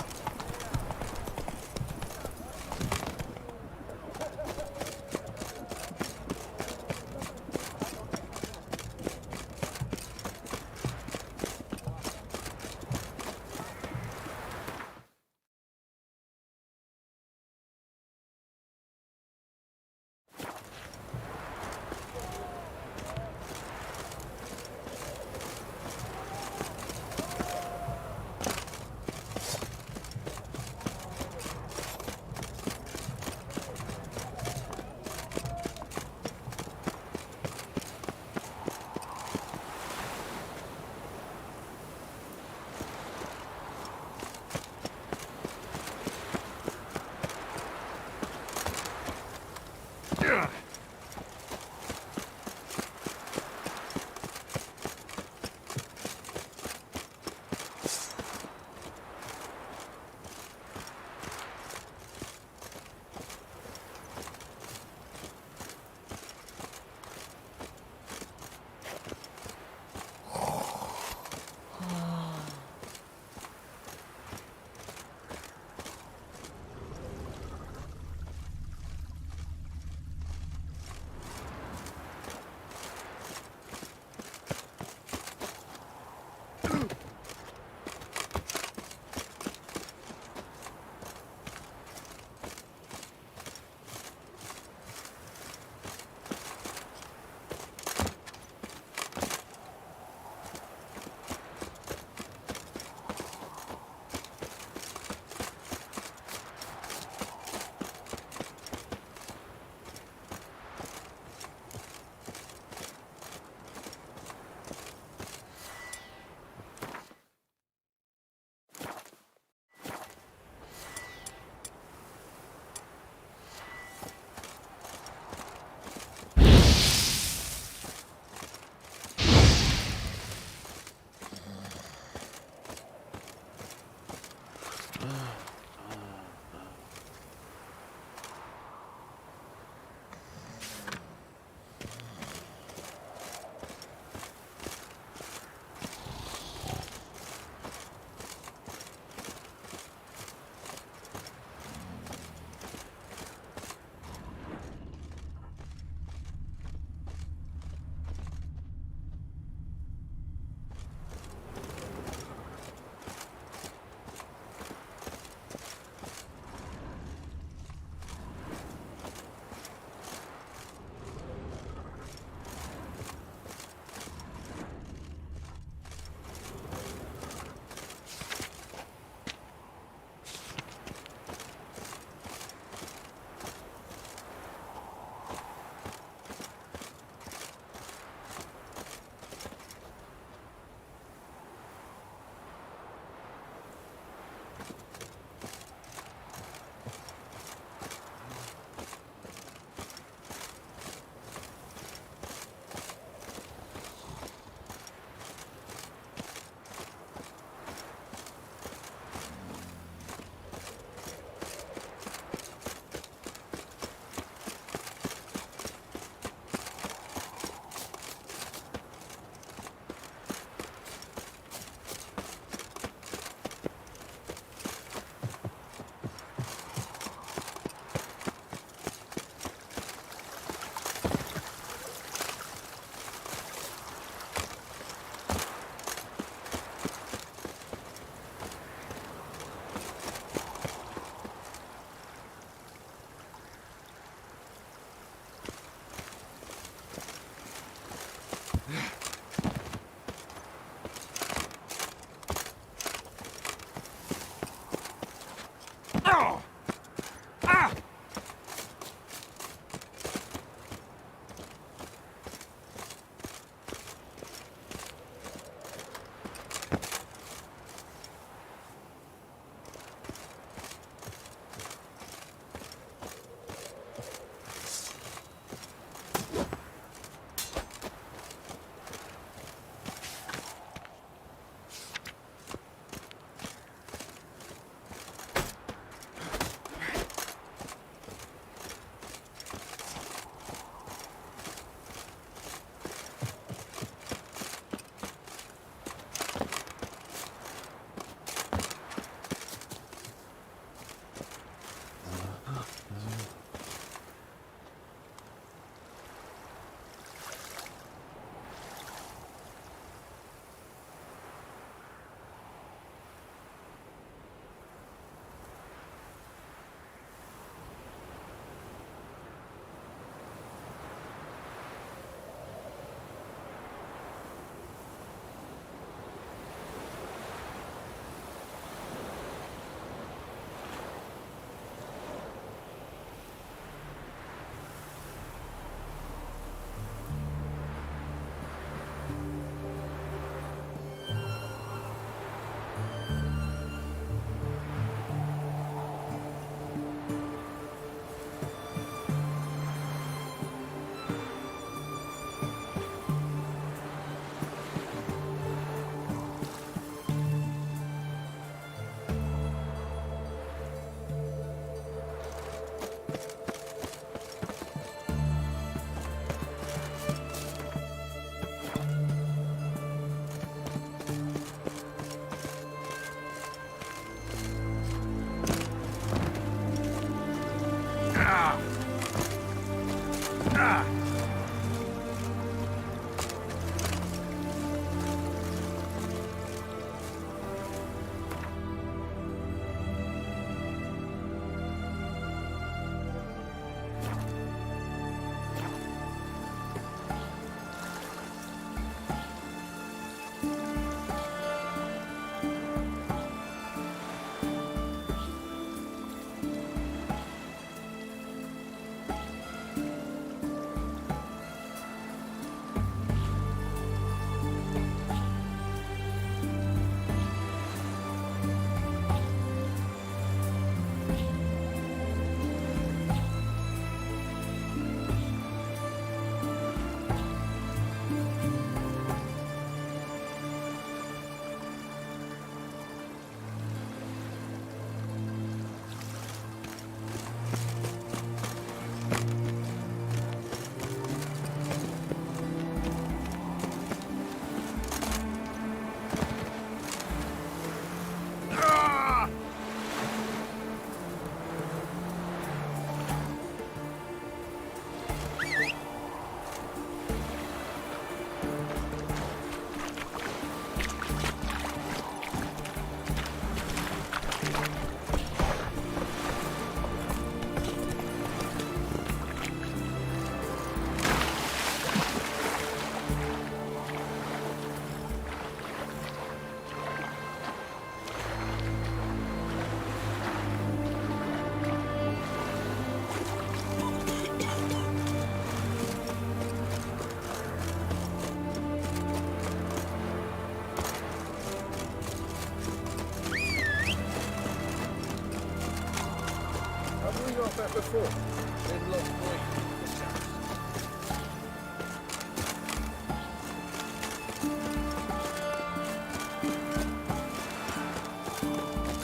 Before. Been long way.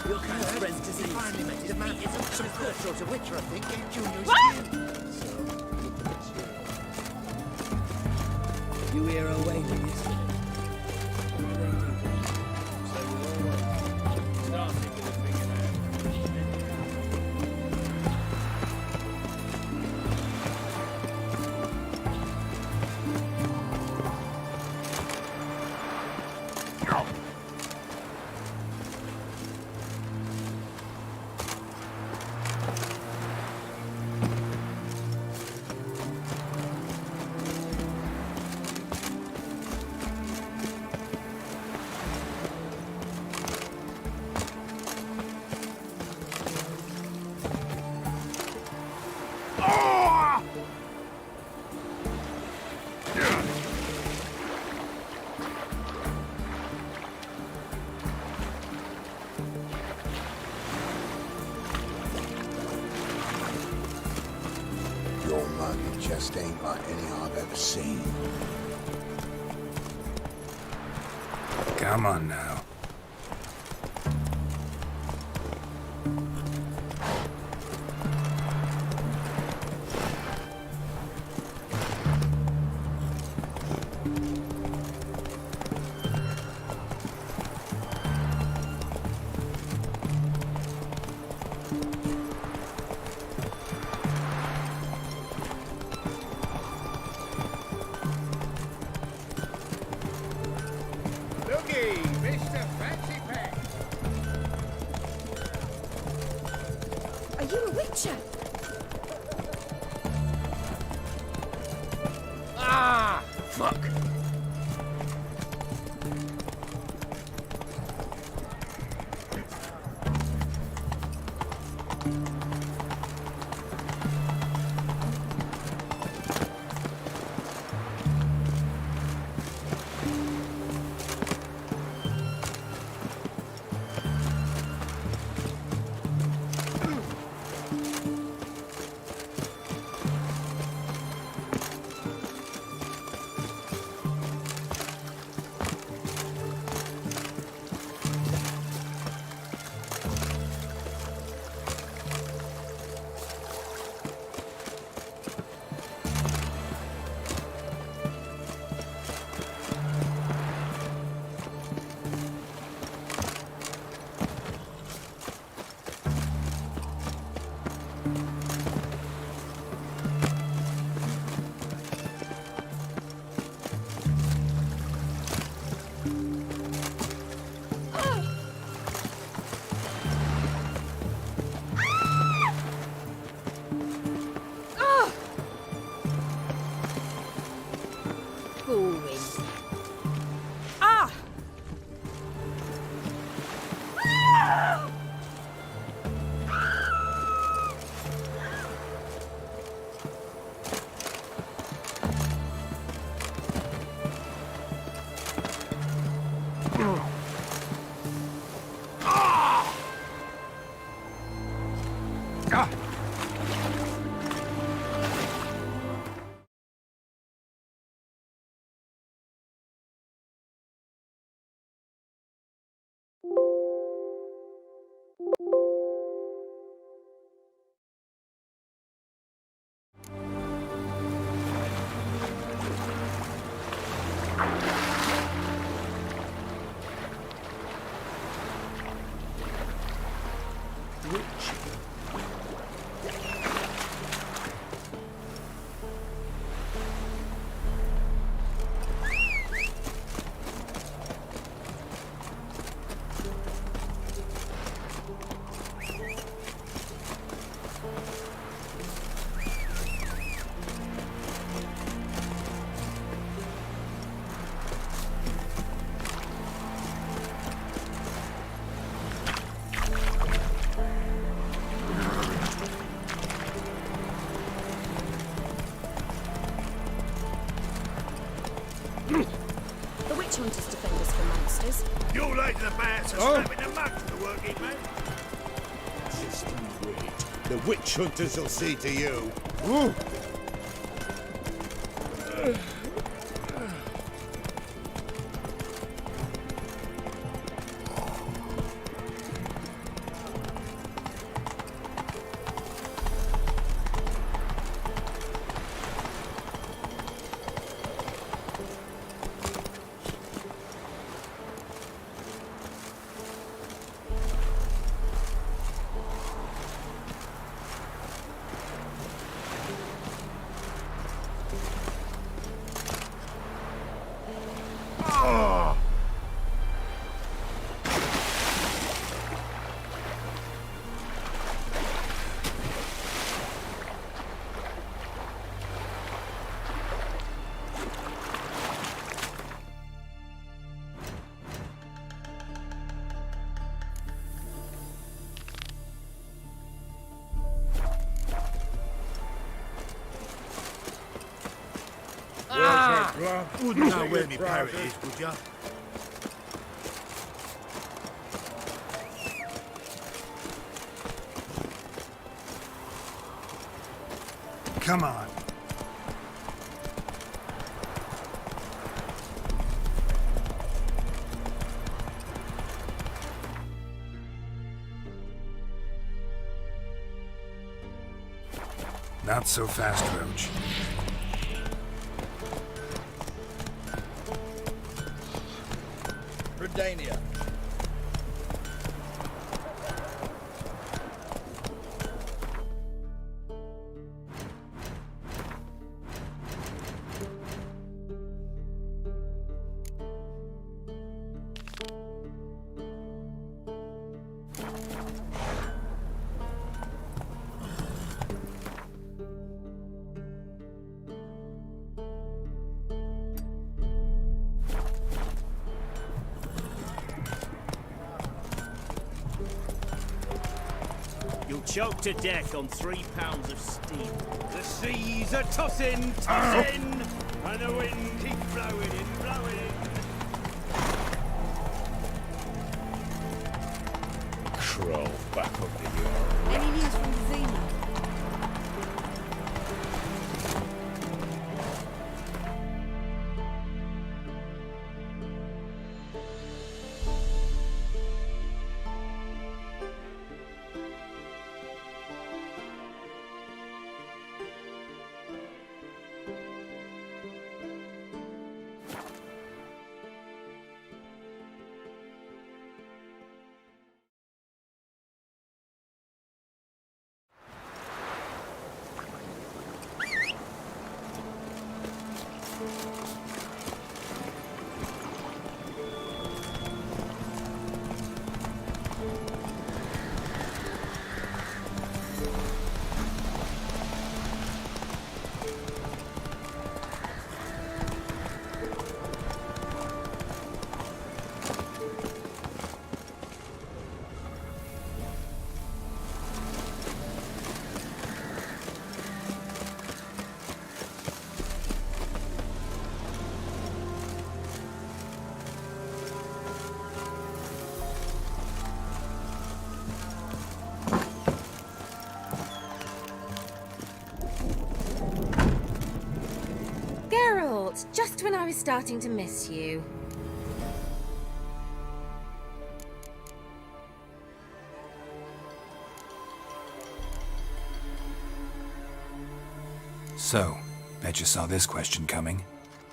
Your kind of friend's disease. Finally met his man. Some poor sort of witcher, I think. Junior's You hear her wailing yesterday? Your money just ain't like any I've ever seen. Come on now. Are you a witcher? Ah! Fuck! The witch hunters defend us from monsters. You like the bats are snapping the mud for the working man. Just you wait. The witch hunters will see to you. Wouldn't know where my parrot is, would ya? Come on. Not so fast, Roach. Redania. You'll choke to death on 3 pounds of steam. The seas are tossing, tossing, and the wind keeps blowing in, blowing in. Crawl back up to you. Any news from Zena? just when I was starting to miss you. So, bet you saw this question coming.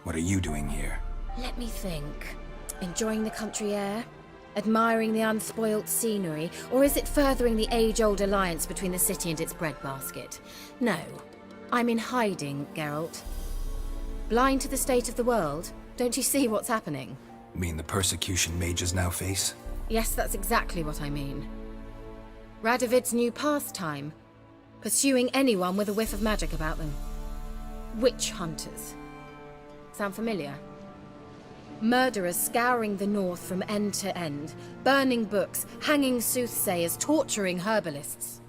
What are you doing here? Let me think. Enjoying the country air? Admiring the unspoilt scenery? Or is it furthering the age-old alliance between the city and its breadbasket? No. I'm in hiding, Geralt. Blind to the state of the world? Don't you see what's happening? Mean the persecution mages now face? Yes, that's exactly what I mean. Radovid's new pastime. Pursuing anyone with a whiff of magic about them. Witch hunters. Sound familiar? Murderers scouring the north from end to end, burning books, hanging soothsayers, torturing herbalists.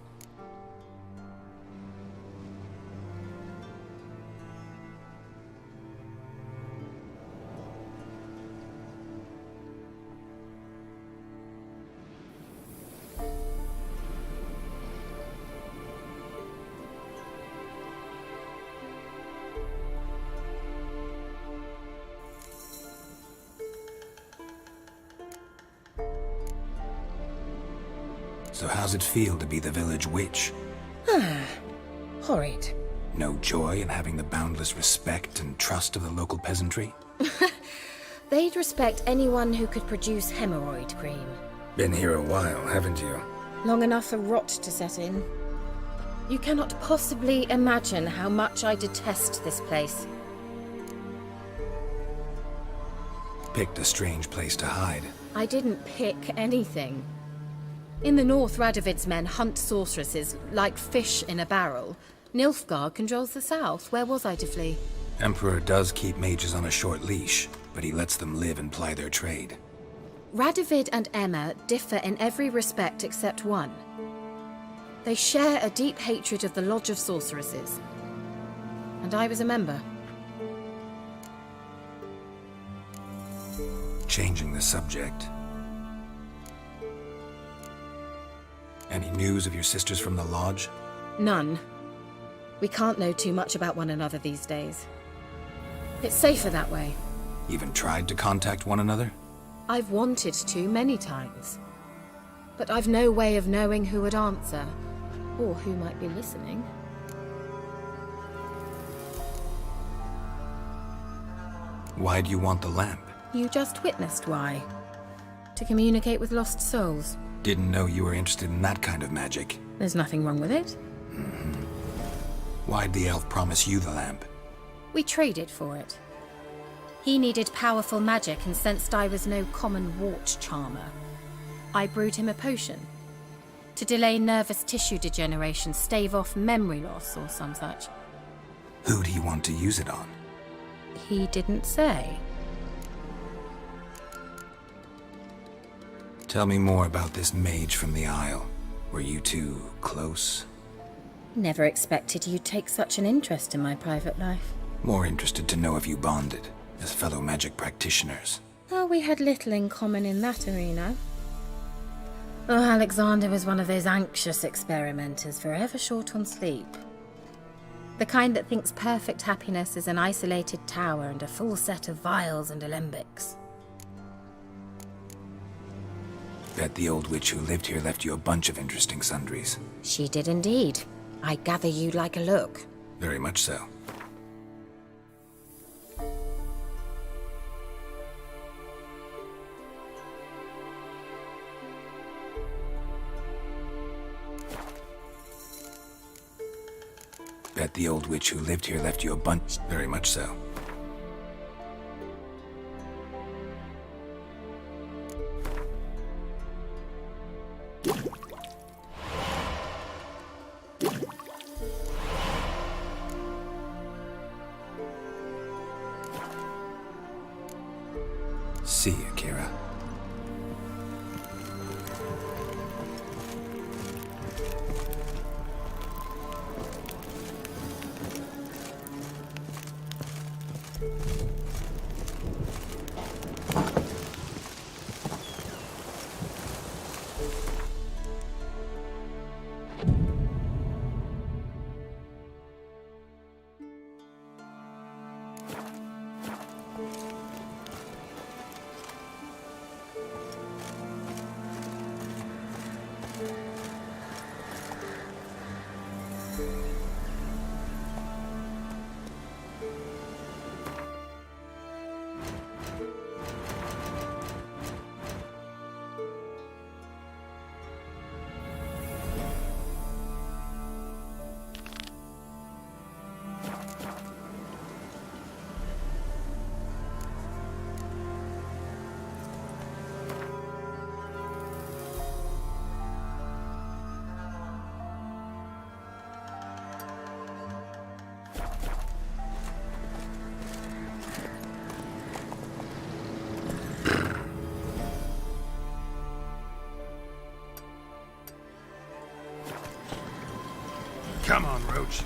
So how's it feel to be the village witch? Horrid. No joy in having the boundless respect and trust of the local peasantry? They'd respect anyone who could produce hemorrhoid cream. Been here a while, haven't you? Long enough for rot to set in. You cannot possibly imagine how much I detest this place. Picked a strange place to hide. I didn't pick anything. In the north, Radovid's men hunt sorceresses like fish in a barrel. Nilfgaard controls the south. Where was I to flee? Emperor does keep mages on a short leash, but he lets them live and ply their trade. Radovid and Emma differ in every respect except one. They share a deep hatred of the Lodge of Sorceresses. And I was a member. Changing the subject. Any news of your sisters from the Lodge? None. We can't know too much about one another these days. It's safer that way. Even tried to contact one another? I've wanted to many times. But I've no way of knowing who would answer, or who might be listening. Why do you want the lamp? You just witnessed why. To communicate with lost souls. Didn't know you were interested in that kind of magic. There's nothing wrong with it. Why'd the elf promise you the lamp? We traded for it. He needed powerful magic and sensed I was no common wart charmer. I brewed him a potion. To delay nervous tissue degeneration, stave off memory loss or some such. Who'd he want to use it on? He didn't say. Tell me more about this mage from the Isle. Were you two close? Never expected you'd take such an interest in my private life. More interested to know if you bonded, as fellow magic practitioners. Oh, we had little in common in that arena. Oh, Alexander was one of those anxious experimenters, forever short on sleep. The kind that thinks perfect happiness is an isolated tower and a full set of vials and alembics. Bet the old witch who lived here left you a bunch of interesting sundries. She did indeed. I gather you'd like a look. Very much so. Bet the old witch who lived here left you a bunch. Very much so. See you, Kira. Come on, Roach.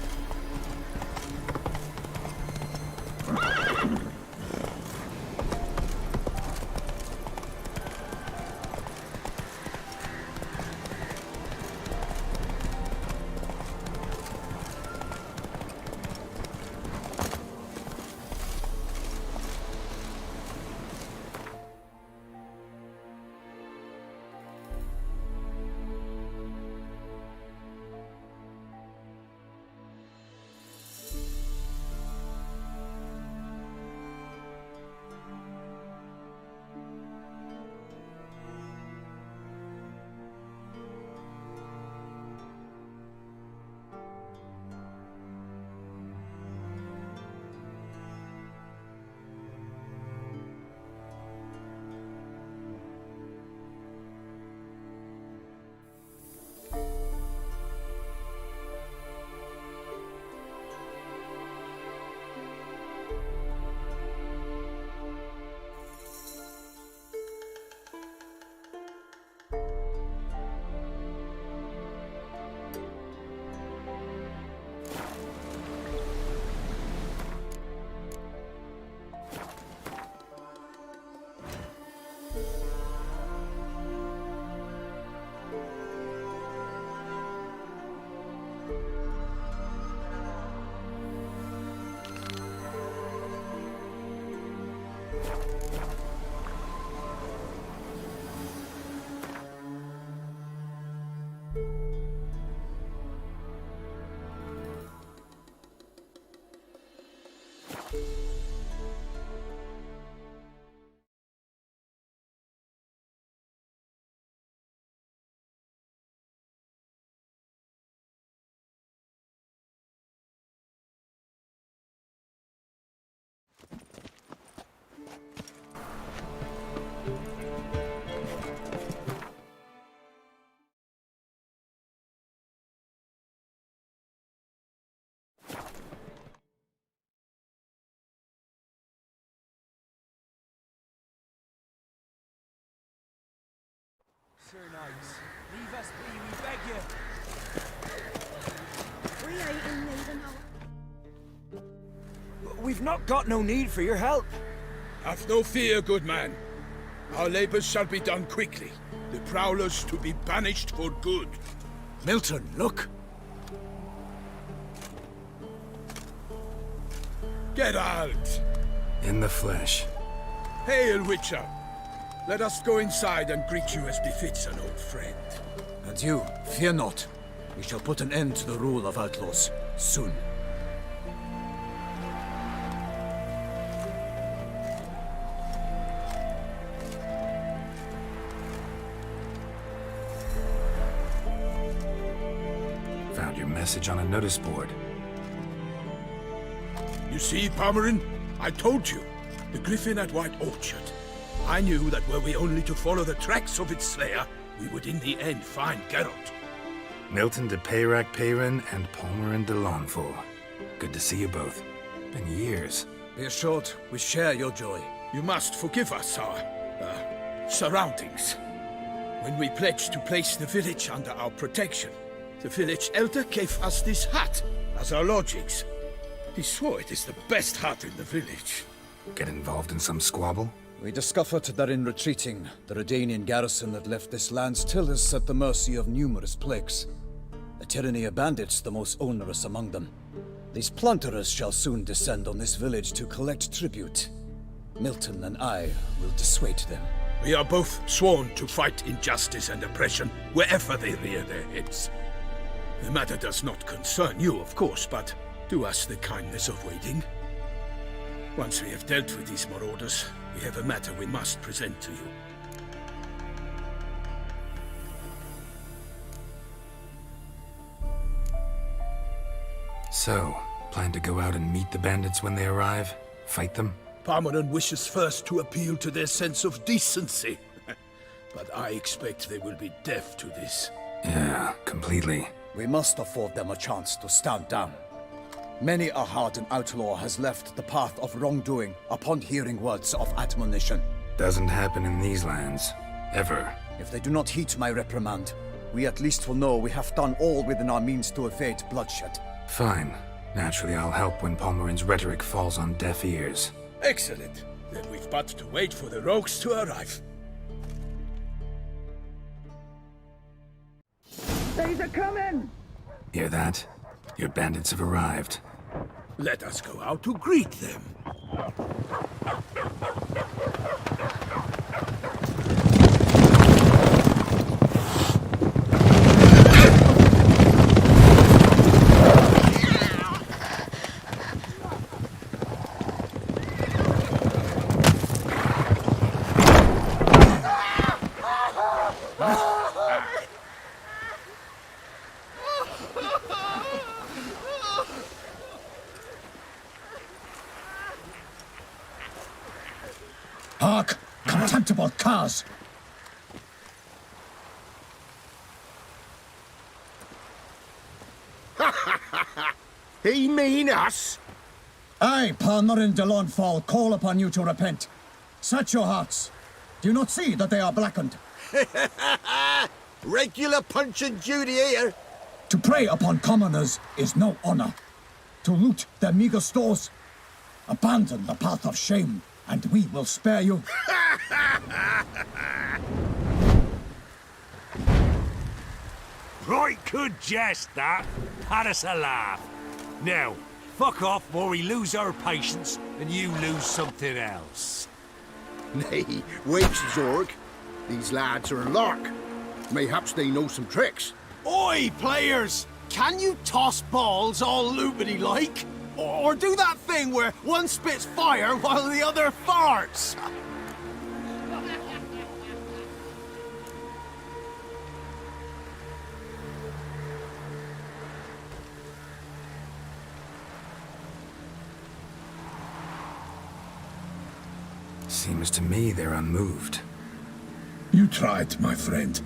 Sir Knights, leave us be, we beg you. We ain't in need of no... We've not got no need for your help. Have no fear, good man. Our labors shall be done quickly. The prowlers to be banished for good. Milton, look! Geralt! In the flesh. Hail, Witcher! Let us go inside and greet you as befits an old friend. And you, fear not. We shall put an end to the rule of outlaws, soon. Found your message on a notice board. You see, Palmerin? I told you. The Griffin at White Orchard. I knew that were we only to follow the tracks of its slayer, we would in the end find Geralt. Milton de Peyrac Peyran and Palmerin de Lawnful. Good to see you both. Been years. Be assured, we share your joy. You must forgive us our, surroundings. When we pledged to place the village under our protection, the village elder gave us this hut as our lodgings. He swore it is the best hut in the village. Get involved in some squabble? We discovered that in retreating, the Redanian garrison that left this land still is at the mercy of numerous plagues. A tyranny of bandits, the most onerous among them. These plunderers shall soon descend on this village to collect tribute. Milton and I will dissuade them. We are both sworn to fight injustice and oppression wherever they rear their heads. The matter does not concern you, of course, but do us the kindness of waiting. Once we have dealt with these marauders, we have a matter we must present to you. So, plan to go out and meet the bandits when they arrive? Fight them? Palmerin wishes first to appeal to their sense of decency. But I expect they will be deaf to this. Yeah, completely. We must afford them a chance to stand down. Many a hardened outlaw has left the path of wrongdoing upon hearing words of admonition. Doesn't happen in these lands. Ever. If they do not heed my reprimand, we at least will know we have done all within our means to evade bloodshed. Fine. Naturally, I'll help when Palmerin's rhetoric falls on deaf ears. Excellent. Then we've but to wait for the rogues to arrive. They's a coming! Hear that? Your bandits have arrived. Let us go out to greet them. Hark! Contemptible curs! He mean us? I, Palmerin de Launfal, call upon you to repent. Search your hearts. Do you not see that they are blackened? Regular punch and duty here. To prey upon commoners is no honor. To loot their meager stores, abandon the path of shame, and we will spare you. Right good jest, that. Had us a laugh. Now, fuck off before we lose our patience and you lose something else. Nay, wait, Zorg. These lads are a lark. Mayhaps they know some tricks. Oi, players! Can you toss balls all loopity-like? Or do that thing where one spits fire while the other farts? Seems to me they're unmoved. You tried, my friend.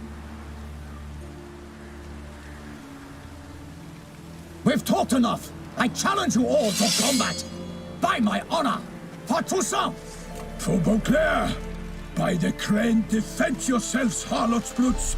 We've talked enough. I challenge you all to combat. By my honor, for Toussaint! For Beauclair! By the crane, defend yourselves, harlots' bloods!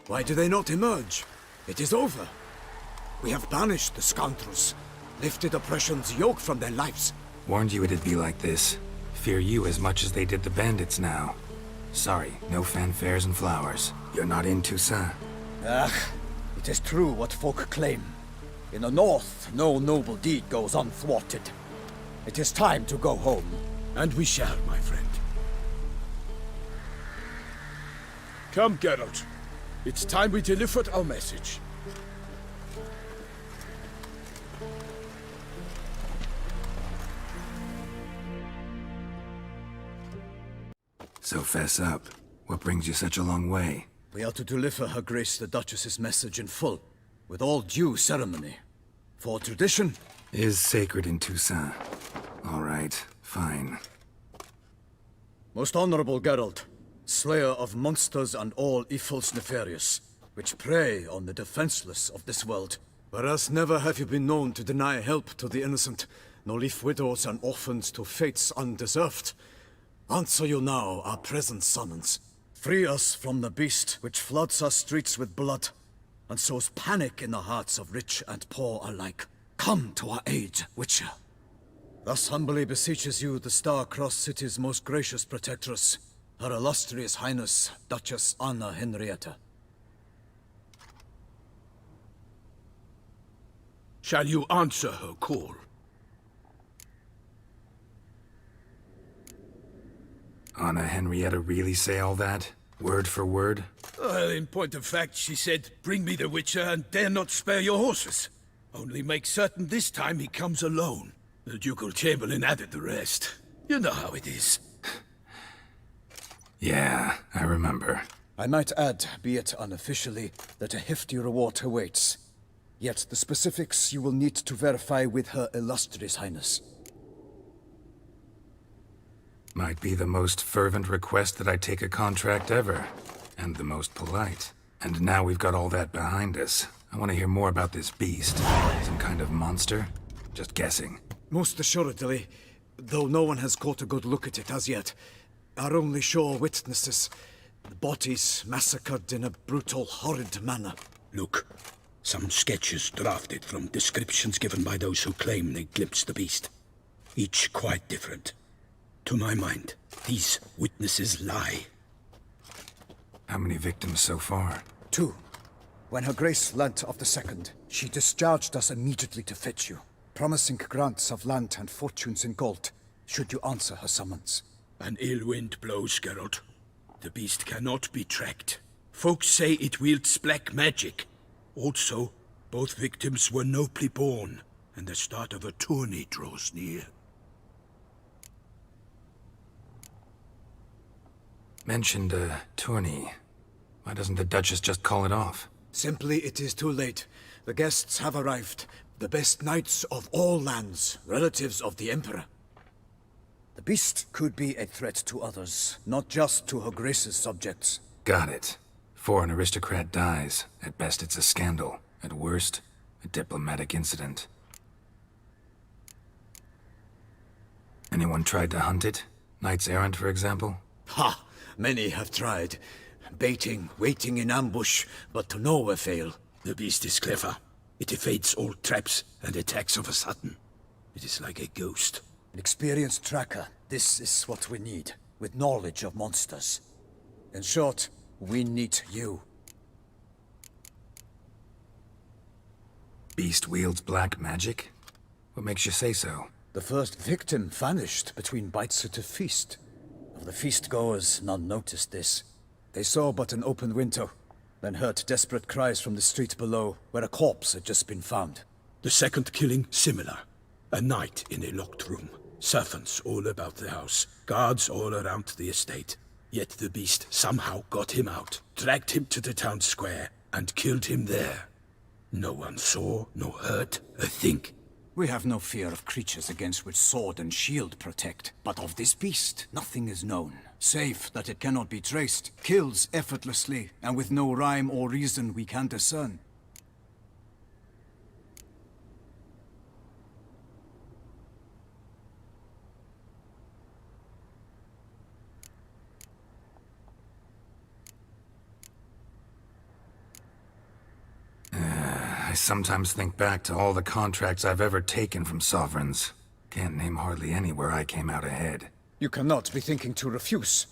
Why do they not emerge? It is over. We have banished the scoundrels, lifted oppression's yoke from their lives. Warned you it'd be like this. Fear you as much as they did the bandits now. Sorry, no fanfares and flowers. You're not in Toussaint. It is true what folk claim. In the north, no noble deed goes unthwarted. It is time to go home. And we shall, my friend. Come, Geralt. It's time we delivered our message. So fess up. What brings you such a long way? We are to deliver Her Grace the Duchess's message in full, with all due ceremony. For tradition is sacred in Toussaint. All right, fine. Most honorable Geralt, slayer of monsters and all evils nefarious, which prey on the defenseless of this world. Whereas never have you been known to deny help to the innocent, nor leave widows and orphans to fates undeserved. Answer you now our present summons. Free us from the beast which floods our streets with blood, and sows panic in the hearts of rich and poor alike. Come to our aid, Witcher. Thus humbly beseeches you the Star-Crossed City's most gracious protectress, Her Illustrious Highness, Duchess Anna Henrietta. Shall you answer her call? Anna Henrietta really say all that? Word for word? Well, in point of fact, she said, bring me the Witcher and dare not spare your horses. Only make certain this time he comes alone. The Ducal Chamberlain added the rest. You know how it is. Yeah, I remember. I might add, be it unofficially, that a hefty reward awaits. Yet the specifics you will need to verify with Her Illustrious Highness. Might be the most fervent request that I take a contract ever. And the most polite. And now we've got all that behind us. I want to hear more about this beast. Some kind of monster? Just guessing. Most assuredly, though no one has caught a good look at it as yet. Our only sure witnesses. The bodies massacred in a brutal, horrid manner. Look, some sketches drafted from descriptions given by those who claim they glimpsed the beast. Each quite different. To my mind, these witnesses lie. How many victims so far? 2. When Her Grace learnt of the second, she discharged us immediately to fetch you, promising grants of land and fortunes in gold, should you answer her summons. An ill wind blows, Geralt. The beast cannot be tracked. Folks say it wields black magic. Also, both victims were nobly born, and the start of a tourney draws near. Mentioned a tourney. Why doesn't the Duchess just call it off? Simply, it is too late. The guests have arrived. The best knights of all lands, relatives of the Emperor. The beast could be a threat to others, not just to Her Grace's subjects. Got it. Before an aristocrat dies, at best it's a scandal. At worst, a diplomatic incident. Anyone tried to hunt it? Knights errant, for example? Ha! Many have tried. Baiting, waiting in ambush, but to no avail. The beast is clever. It evades all traps and attacks of a sudden. It is like a ghost. An experienced tracker. This is what we need, with knowledge of monsters. In short, we need you. Beast wields black magic? What makes you say so? The first victim vanished between bites at a feast. Of the feast-goers, none noticed this. They saw but an open window, then heard desperate cries from the street below, where a corpse had just been found. The second killing, similar. A night in a locked room. Servants all about the house. Guards all around the estate. Yet the beast somehow got him out, dragged him to the town square, and killed him there. No one saw, nor heard a thing. We have no fear of creatures against which sword and shield protect. But of this beast, nothing is known. Save that it cannot be traced, kills effortlessly, and with no rhyme or reason we can discern. I sometimes think back to all the contracts I've ever taken from sovereigns. Can't name hardly any where I came out ahead. You cannot be thinking to refuse.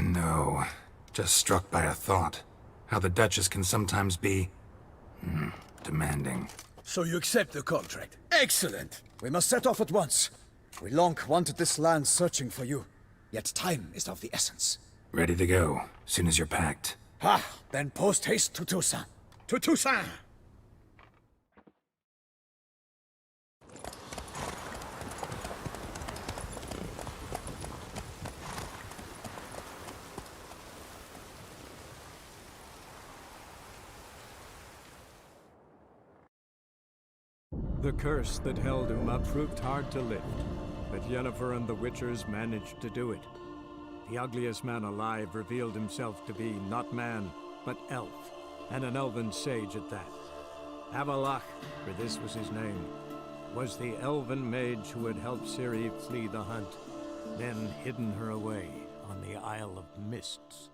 No. Just struck by a thought. How the Duchess can sometimes be... demanding. So you accept the contract? Excellent! We must set off at once. We long wanted this land searching for you. Yet time is of the essence. Ready to go, soon as you're packed. Ha! Then post-haste to Toussaint. To Toussaint! The curse that held Uma proved hard to lift, but Yennefer and the Witchers managed to do it. The ugliest man alive revealed himself to be not man, but elf, and an elven sage at that. Avallac'h, for this was his name, was the elven mage who had helped Ciri flee the hunt, then hidden her away on the Isle of Mists.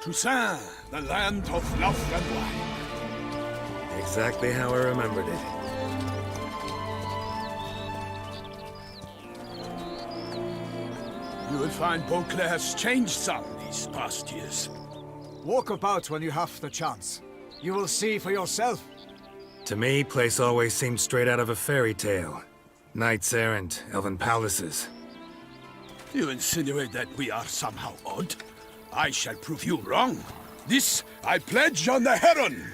Toussaint, the land of love and wine. exactly how I remembered it. You will find Beauclair has changed some these past years. Walk about when you have the chance. You will see for yourself. To me, place always seemed straight out of a fairy tale. Knights errant, elven palaces. You insinuate that we are somehow odd? I shall prove you wrong. This I pledge on the Heron!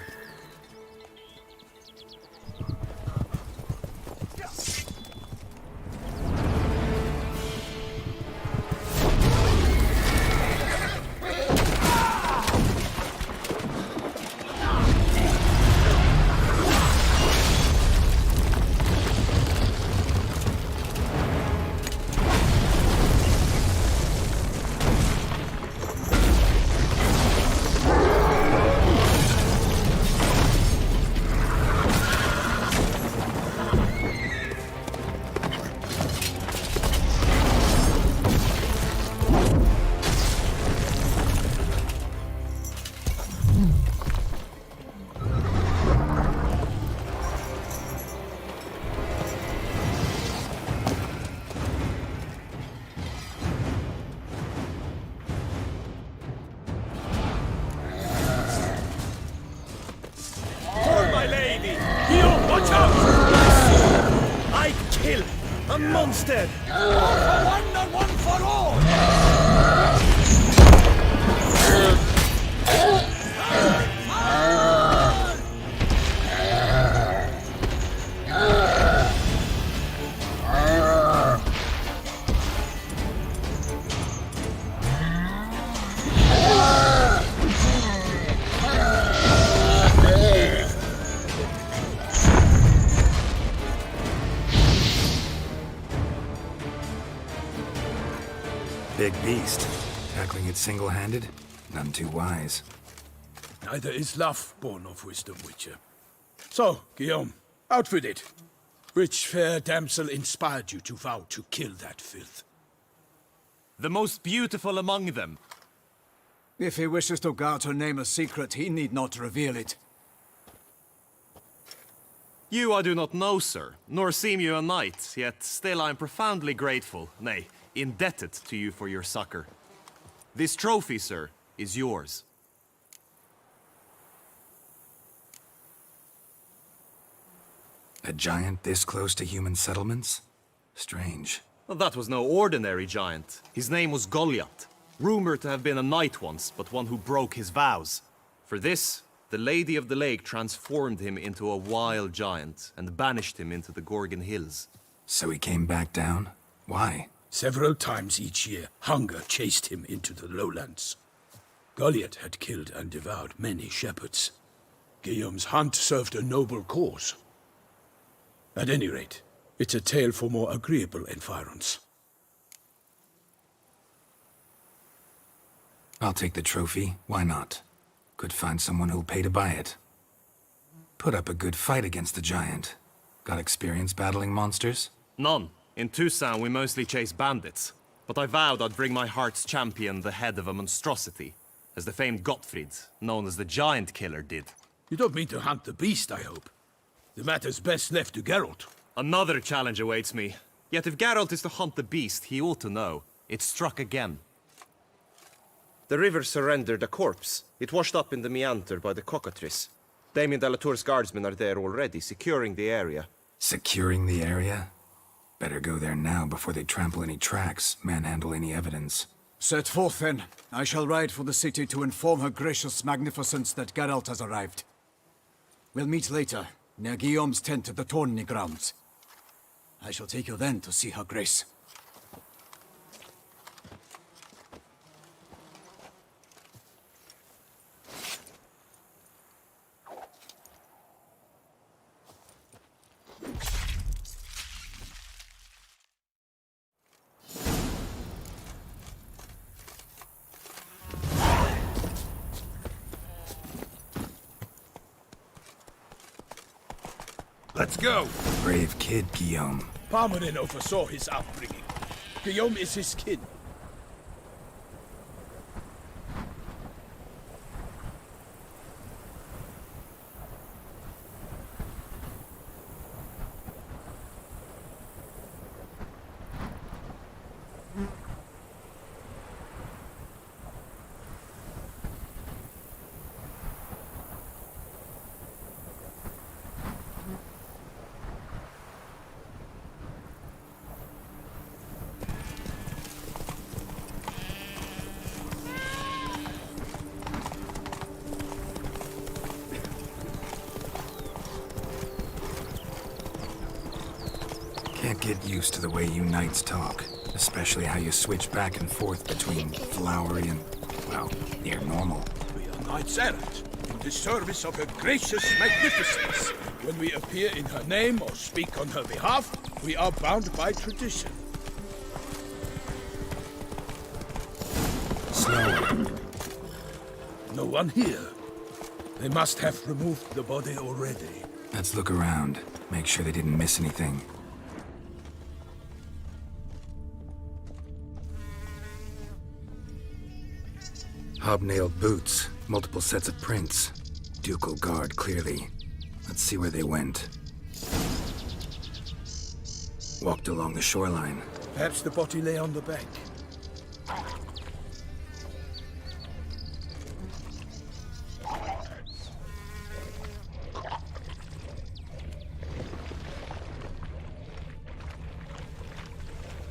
A monster! One for one and one for all! Big beast. Tackling it single-handed? None too wise. Neither is love born of wisdom, Witcher. So, Guillaume, out with it. Which fair damsel inspired you to vow to kill that filth? The most beautiful among them. If he wishes to guard her name a secret, he need not reveal it. You I do not know, sir, nor seem you a knight, yet still I am profoundly grateful, nay, indebted to you for your succor. This trophy, sir, is yours. A giant this close to human settlements? Strange. Well, that was no ordinary giant. His name was Goliath, rumored to have been a knight once, but one who broke his vows. For this, the Lady of the Lake transformed him into a wild giant and banished him into the Gorgon Hills. So he came back down? Why? Several times each year, hunger chased him into the lowlands. Goliath had killed and devoured many shepherds. Guillaume's hunt served a noble cause. At any rate, it's a tale for more agreeable environs. I'll take the trophy. Why not? Could find someone who'll pay to buy it. Put up a good fight against the giant. Got experience battling monsters? None. In Toussaint, we mostly chase bandits. But I vowed I'd bring my heart's champion the head of a monstrosity, as the famed Gottfried, known as the Giant Killer, did. You don't mean to hunt the beast, I hope. The matter's best left to Geralt. Another challenge awaits me. Yet if Geralt is to hunt the beast, he ought to know. It struck again. The river surrendered a corpse. It washed up in the meander by the cockatrice. Damien de la Tour's guardsmen are there already, securing the area. Securing the area? Better go there now before they trample any tracks, manhandle any evidence. Set forth, then. I shall ride for the city to inform her gracious magnificence that Geralt has arrived. We'll meet later, near Guillaume's tent at the Tourney grounds. I shall take you then to see her grace. Let's go! Brave kid, Guillaume. Parmanin oversaw his upbringing. Guillaume is his kin. Can't get used to the way you knights talk, especially how you switch back and forth between flowery and, well, near normal. We are knights errant, in the service of her gracious magnificence. When we appear in her name or speak on her behalf, we are bound by tradition. Slower. No one here. They must have removed the body already. Let's look around. Make sure they didn't miss anything. Hobnailed boots, multiple sets of prints. Ducal guard, clearly. Let's see where they went. Walked along the shoreline. Perhaps the body lay on the bank.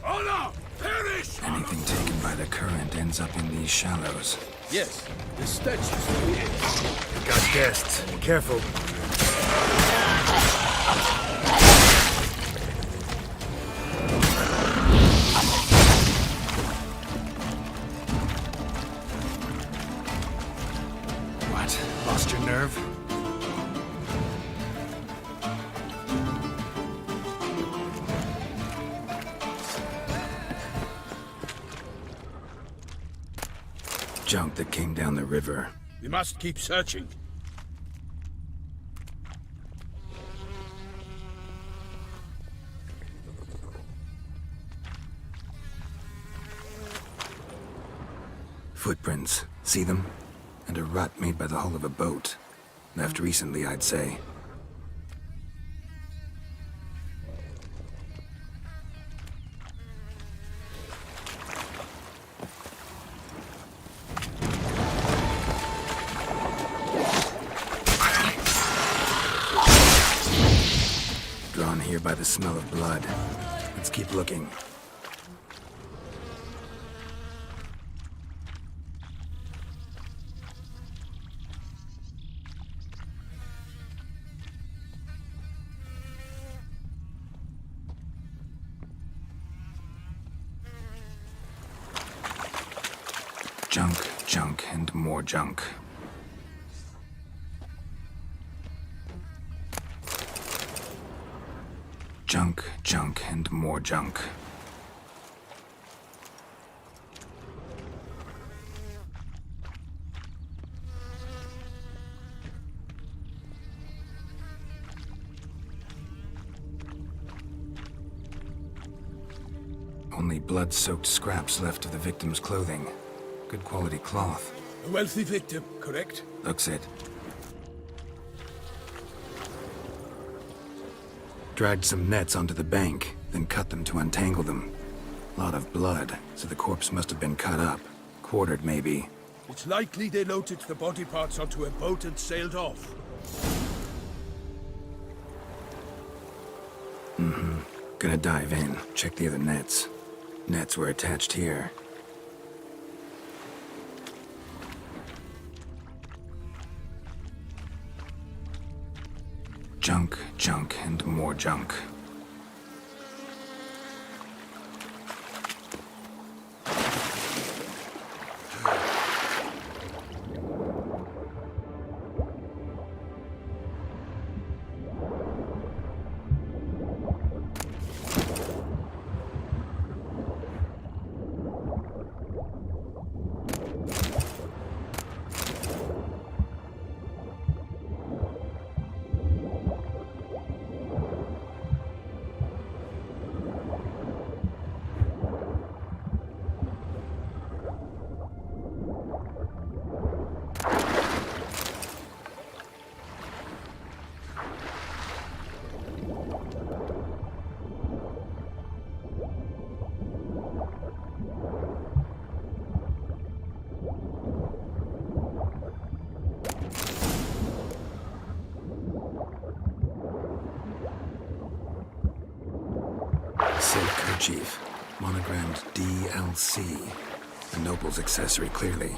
Honor! Perish! Anything taken by the current ends up in these shallows. Yes, the statues to the edge. Got guests. Careful. What? Lost your nerve? Junk that came down the river. We must keep searching. Footprints. See them? And a rut made by the hull of a boat. Left recently, I'd say. Drawn here by the smell of blood. Let's keep looking. Junk, junk, and more junk. Junk, junk, and more junk. Only blood-soaked scraps left of the victim's clothing. Good quality cloth. A wealthy victim, correct? Looks it. Dragged some nets onto the bank, then cut them to untangle them. Lot of blood, so the corpse must have been cut up. Quartered, maybe. It's likely they loaded the body parts onto a boat and sailed off. Mm-hmm. Gonna dive in, check the other nets. Nets were attached here. Junk, junk, and more junk. Silk kerchief, monogrammed DLC. A noble's accessory, clearly.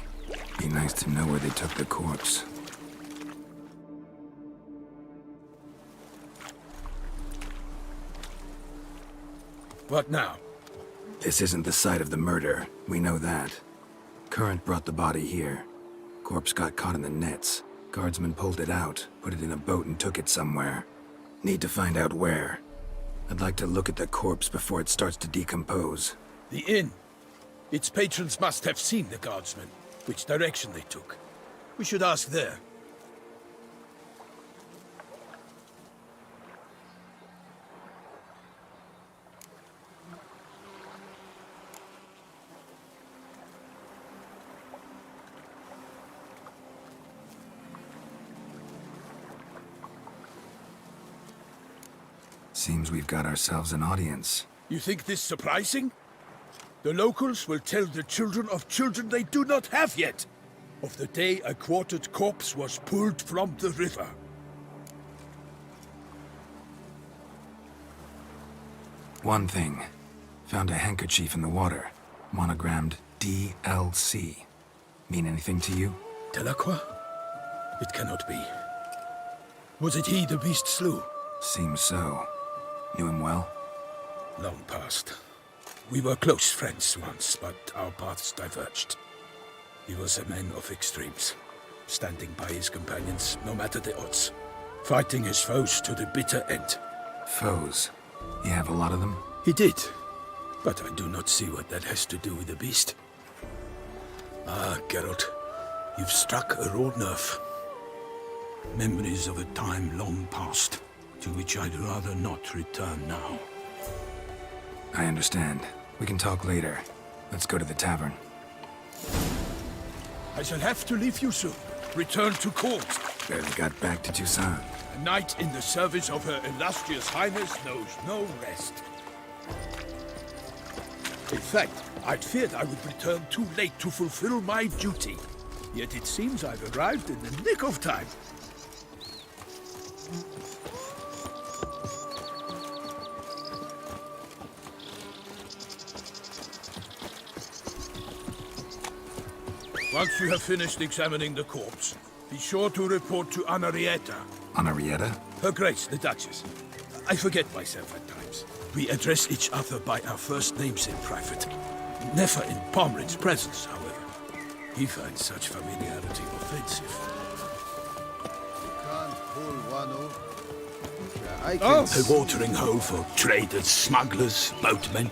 Be nice to know where they took the corpse. What now? This isn't the site of the murder. We know that. Current brought the body here. Corpse got caught in the nets. Guardsmen pulled it out, put it in a boat and took it somewhere. Need to find out where. I'd like to look at the corpse before it starts to decompose. The inn. Its patrons must have seen the guardsmen, which direction they took. We should ask there. Seems we've got ourselves an audience. You think this surprising? The locals will tell the children of children they do not have yet, of the day a quartered corpse was pulled from the river. One thing. Found a handkerchief in the water. Monogrammed DLC. Mean anything to you? Delacroix? It cannot be. Was it he the beast slew? Seems so. Knew him well? Long past. We were close friends once, but our paths diverged. He was a man of extremes, standing by his companions no matter the odds, fighting his foes to the bitter end. Foes? You have a lot of them? He did, but I do not see what that has to do with the beast. Ah, Geralt, you've struck a raw nerve. Memories of a time long past, to which I'd rather not return now. I understand. We can talk later. Let's go to the tavern. I shall have to leave you soon. Return to court. Barely got back to Toussaint. A knight in the service of Her Illustrious Highness knows no rest. In fact, I'd feared I would return too late to fulfill my duty. Yet it seems I've arrived in the nick of time. Once you have finished examining the corpse, be sure to report to Anarietta. Anarietta? Her Grace, the Duchess. I forget myself at times. We address each other by our first names in private. Never in Pomrin's presence, however. He finds such familiarity offensive. A watering hole for traders, smugglers, boatmen.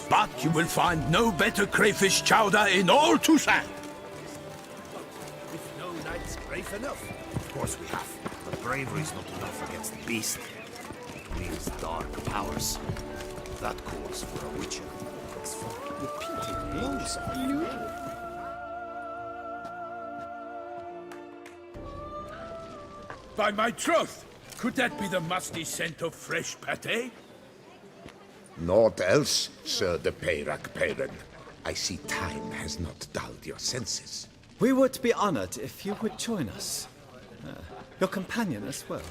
But you will find no better crayfish chowder in all Toussaint. If no knight's brave enough, of course we have. But bravery's not enough against the beast. It wields dark powers. That calls for a witcher. It's for repeated blows of you. By my troth! Could that be the musty scent of fresh pâté? Naught else, Sir de Peyrac-Peyran. I see time has not dulled your senses. We would be honored if you would join us. Your companion as well.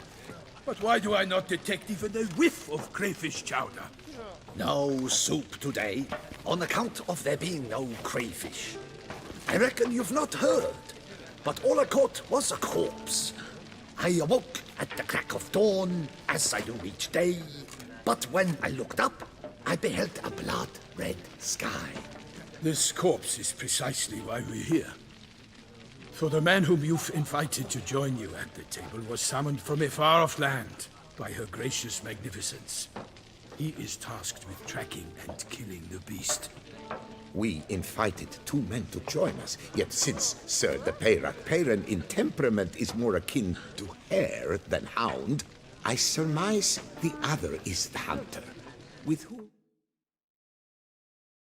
But why do I not detect even a whiff of crayfish chowder? No soup today, on account of there being no crayfish. I reckon you've not heard, but all I caught was a corpse. I awoke at the crack of dawn, as I do each day, but when I looked up, I beheld a blood-red sky. This corpse is precisely why we're here. For the man whom you've invited to join you at the table was summoned from a far-off land by her gracious magnificence. He is tasked with tracking and killing the beast. We invited two men to join us, yet since Sir de Peyrac-Peyran in temperament is more akin to hare than hound, I surmise the other is the hunter. With whom